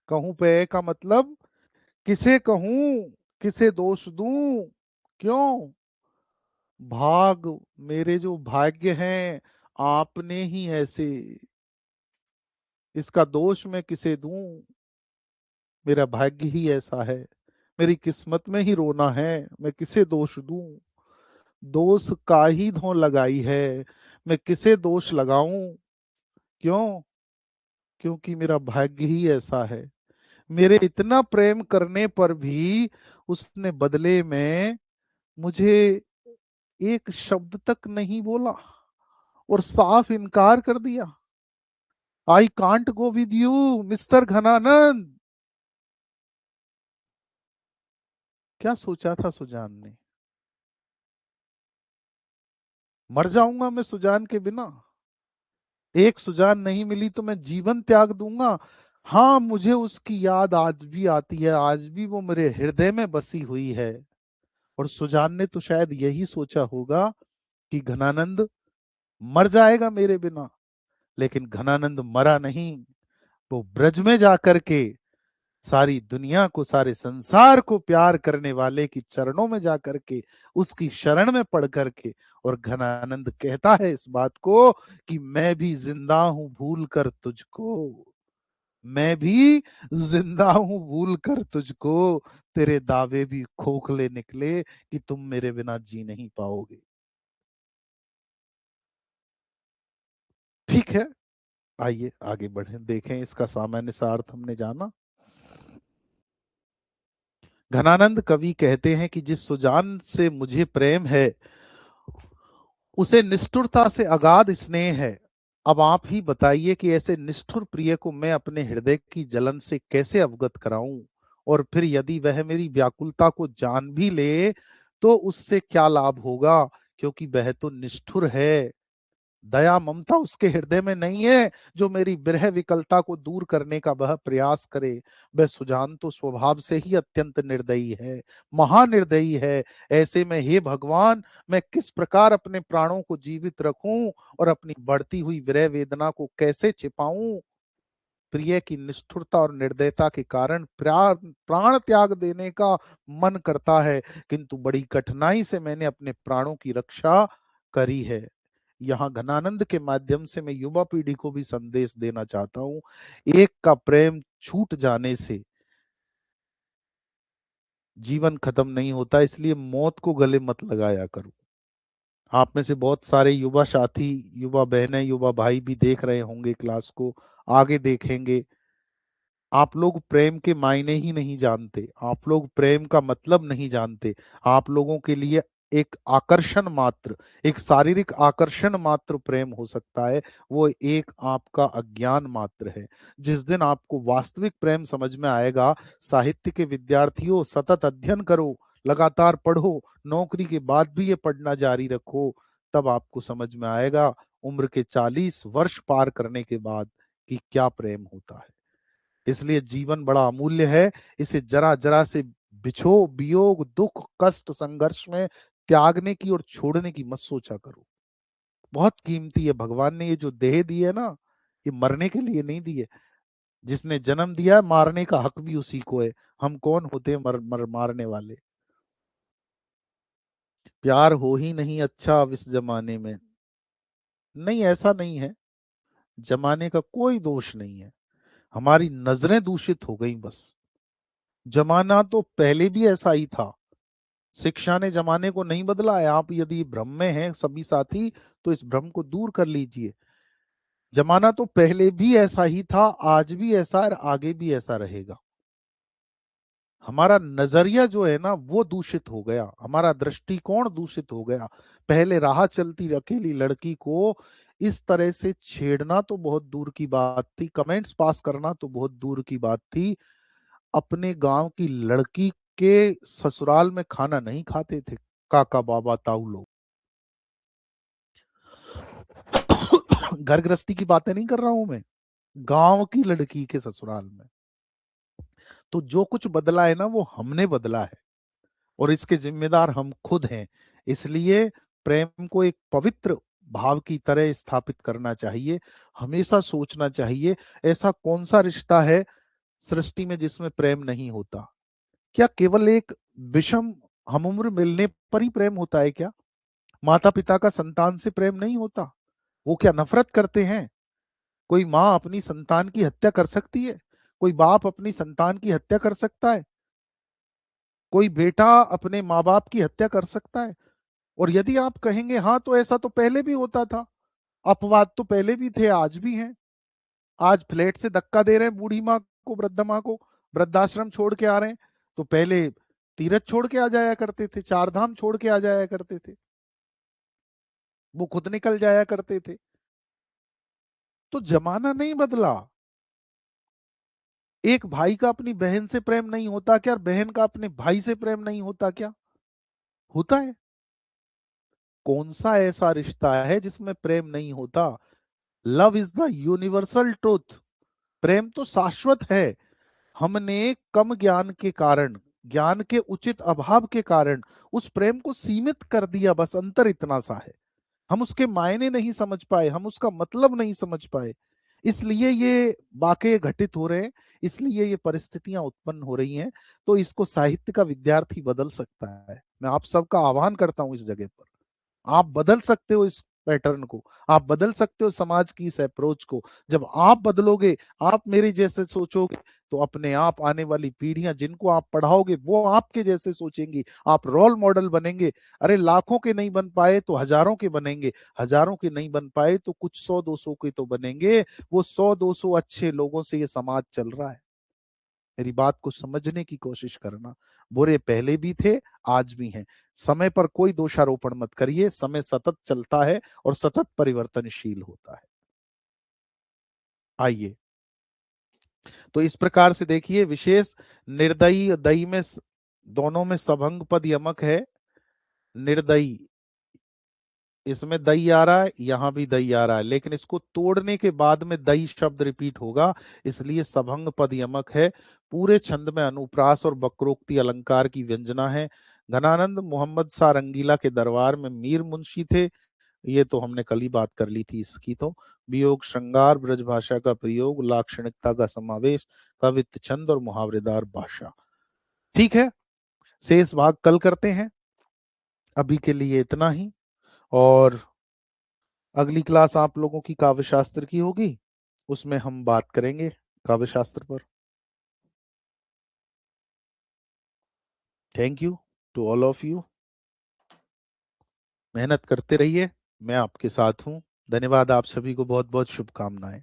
कहूं पे का मतलब किसे कहूं, किसे दोष दूं, क्यों, भाग, मेरे जो भाग्य हैं आपने ही ऐसे, इसका दोष मैं किसे दूं, मेरा भाग्य ही ऐसा है, मेरी किस्मत में ही रोना है, मैं किसे दोष दूं, दोष का ही धौं लगाई है, मैं किसे दोष लगाऊं, क्यों, क्योंकि मेरा भाग्य ही ऐसा है। मेरे इतना प्रेम करने पर भी उसने बदले में मुझे एक शब्द तक नहीं बोला और साफ इनकार कर दिया। I can't go with you mister Ghananand. क्या सोचा था सुजान ने, मर जाऊंगा मैं सुजान के बिना, एक सुजान नहीं मिली तो मैं जीवन त्याग दूंगा। हाँ, मुझे उसकी याद आज भी आती है, आज भी वो मेरे हृदय में बसी हुई है। और सुजान ने तो शायद यही सोचा होगा कि घनानंद मर जाएगा मेरे बिना, लेकिन घनानंद मरा नहीं। वो ब्रज में जाकर के सारी दुनिया को, सारे संसार को प्यार करने वाले की चरणों में जाकर के, उसकी शरण में पढ़ करके, और घनानंद कहता है इस बात को कि मैं भी जिंदा हूं भूल कर तुझको, मैं भी जिंदा हूं भूल कर तुझको, तेरे दावे भी खोखले निकले कि तुम मेरे बिना जी नहीं पाओगे। ठीक है, आइए आगे बढ़ें, देखें इसका सामान्य सा अर्थ हमने जाना। घनानंद कवि कहते हैं कि जिस सुजान से मुझे प्रेम है उसे निष्ठुरता से अगाध स्नेह है। अब आप ही बताइए कि ऐसे निष्ठुर प्रिय को मैं अपने हृदय की जलन से कैसे अवगत कराऊं, और फिर यदि वह मेरी व्याकुलता को जान भी ले तो उससे क्या लाभ होगा, क्योंकि वह तो निष्ठुर है। दया ममता उसके हृदय में नहीं है जो मेरी विरह विकलता को दूर करने का वह प्रयास करे। वह सुजान तो स्वभाव से ही अत्यंत निर्दयी है, महानिर्दयी है। ऐसे में हे भगवान, मैं किस प्रकार अपने प्राणों को जीवित रखूं और अपनी बढ़ती हुई विरह वेदना को कैसे छिपाऊं। प्रिय की निष्ठुरता और निर्दयता के कारण प्राण प्राण त्याग देने का मन करता है, किंतु बड़ी कठिनाई से मैंने अपने प्राणों की रक्षा करी है। यहाँ घनानंद के माध्यम से मैं युवा पीढ़ी को भी संदेश देना चाहता हूँ, एक का प्रेम छूट जाने से जीवन खत्म नहीं होता, इसलिए मौत को गले मत लगाया करो। आप में से बहुत सारे युवा साथी, युवा बहनें, युवा भाई भी देख रहे होंगे क्लास को, आगे देखेंगे। आप लोग प्रेम के मायने ही नहीं जानते, आप लोग प्रेम का मतलब नहीं जानते। आप लोगों के लिए एक आकर्षण मात्र, एक शारीरिक आकर्षण मात्र प्रेम हो सकता है, वो एक आपका अज्ञान मात्र है। जिस दिन आपको वास्तविक प्रेम समझ में आएगा, साहित्य के विद्यार्थियों सतत अध्ययन करो, लगातार पढ़ो, नौकरी के बाद भी ये पढ़ना जारी रखो, तब आपको समझ में आएगा उम्र के 40 वर्ष पार करने के बाद कि क्या प्रेम होता है। इसलिए जीवन बड़ा अमूल्य है, इसे जरा जरा से बिछो, वियोग दुख कष्ट संघर्ष में त्यागने की और छोड़ने की मत सोचा करो। बहुत कीमती है, भगवान ने ये जो देह दी है ना, ये मरने के लिए नहीं दी है। जिसने जन्म दिया है, मारने का हक भी उसी को है। हम कौन होते हैं मारने वाले। प्यार हो ही नहीं अच्छा अब इस जमाने में, नहीं ऐसा नहीं है, जमाने का कोई दोष नहीं है, हमारी नजरें दूषित हो गई बस। जमाना तो पहले भी ऐसा ही था, शिक्षा ने जमाने को नहीं बदला है। आप यदि भ्रम में हैं सभी साथी, तो इस भ्रम को दूर कर लीजिए। जमाना तो पहले भी ऐसा ही था, आज भी ऐसा और आगे भी ऐसा रहेगा। हमारा नजरिया जो है ना वो दूषित हो गया, हमारा दृष्टिकोण दूषित हो गया। पहले राह चलती अकेली लड़की को इस तरह से छेड़ना तो बहुत दूर की बात थी, कमेंट्स पास करना तो बहुत दूर की बात थी। अपने गांव की लड़की के ससुराल में खाना नहीं खाते थे काका बाबा ताऊ लोग। घर गृहस्थी की बातें नहीं कर रहा हूं मैं, गांव की लड़की के ससुराल में। तो जो कुछ बदला है ना वो हमने बदला है, और इसके जिम्मेदार हम खुद हैं। इसलिए प्रेम को एक पवित्र भाव की तरह स्थापित करना चाहिए। हमेशा सोचना चाहिए ऐसा कौन सा रिश्ता है सृष्टि में जिसमें प्रेम नहीं होता। क्या केवल एक विषम हमउम्र मिलने पर ही प्रेम होता है क्या? माता पिता का संतान से प्रेम नहीं होता? वो क्या नफरत करते हैं? कोई माँ अपनी संतान की हत्या कर सकती है? कोई बाप अपनी संतान की हत्या कर सकता है? कोई बेटा अपने माँ बाप की हत्या कर सकता है? और यदि आप कहेंगे हाँ तो ऐसा तो पहले भी होता था, अपवाद तो पहले भी थे आज भी हैं। आज फ्लैट से धक्का दे रहे हैं बूढ़ी माँ को, वृद्ध माँ को, वृद्धाश्रम छोड़ के आ रहे हैं, तो पहले तीरथ छोड़ के आ जाया करते थे, चार धाम छोड़ के आ जाया करते थे, वो खुद निकल जाया करते थे। तो जमाना नहीं बदला। एक भाई का अपनी बहन से प्रेम नहीं होता क्या? और बहन का अपने भाई से प्रेम नहीं होता क्या? होता है। कौन सा ऐसा रिश्ता है जिसमें प्रेम नहीं होता? Love is the universal truth. प्रेम तो शाश्वत है। हमने कम ज्ञान के कारण, ज्ञान के उचित अभाव के कारण उस प्रेम को सीमित कर दिया, बस अंतर इतना सा है। हम उसके मायने नहीं समझ पाए, हम उसका मतलब नहीं समझ पाए, इसलिए ये वाकये घटित हो रहे हैं, इसलिए ये परिस्थितियां उत्पन्न हो रही हैं। तो इसको साहित्य का विद्यार्थी बदल सकता है। मैं आप सबका आह्वान करता हूं इस जगह पर, आप बदल सकते हो इस पैटर्न को, आप बदल सकते हो समाज की इस अप्रोच को। जब आप बदलोगे, आप मेरे जैसे सोचोगे, तो अपने आप आने वाली पीढ़ियां जिनको आप पढ़ाओगे वो आपके जैसे सोचेंगी, आप रोल मॉडल बनेंगे। अरे लाखों के नहीं बन पाए तो हजारों के बनेंगे, हजारों के नहीं बन पाए तो कुछ 100-200 के तो बनेंगे। वो 100-200 अच्छे लोगों से ये समाज चल रहा है। मेरी बात को समझने की कोशिश करना। बुरे पहले भी थे, आज भी हैं। समय पर कोई दोषारोपण मत करिए, समय सतत चलता है और सतत परिवर्तनशील होता है। आइए, तो इस प्रकार से देखिए, विशेष निर्दयी और दयी में दोनों में सभंग पद यमक है। निर्दयी, इसमें दई आ रहा है, यहां भी दई आ रहा है, लेकिन इसको तोड़ने के बाद में दई शब्द रिपीट होगा, इसलिए सभंग पद यमक है। पूरे छंद में अनुप्रास और वक्रोक्ति अलंकार की व्यंजना है। घनानंद मोहम्मद शाह रंगीला के दरबार में मीर मुंशी थे, ये तो हमने कल ही बात कर ली थी इसकी। तो वियोग श्रृंगार, ब्रज भाषा का प्रयोग, लाक्षणिकता का समावेश, कवित्त छंद और मुहावरेदार भाषा। ठीक है, शेष भाग कल करते हैं, अभी के लिए इतना ही। और अगली क्लास आप लोगों की काव्य शास्त्र की होगी, उसमें हम बात करेंगे काव्य शास्त्र पर। Thank you to all of you. मेहनत करते रहिए, मैं आपके साथ हूँ। धन्यवाद, आप सभी को बहुत बहुत शुभकामनाएं।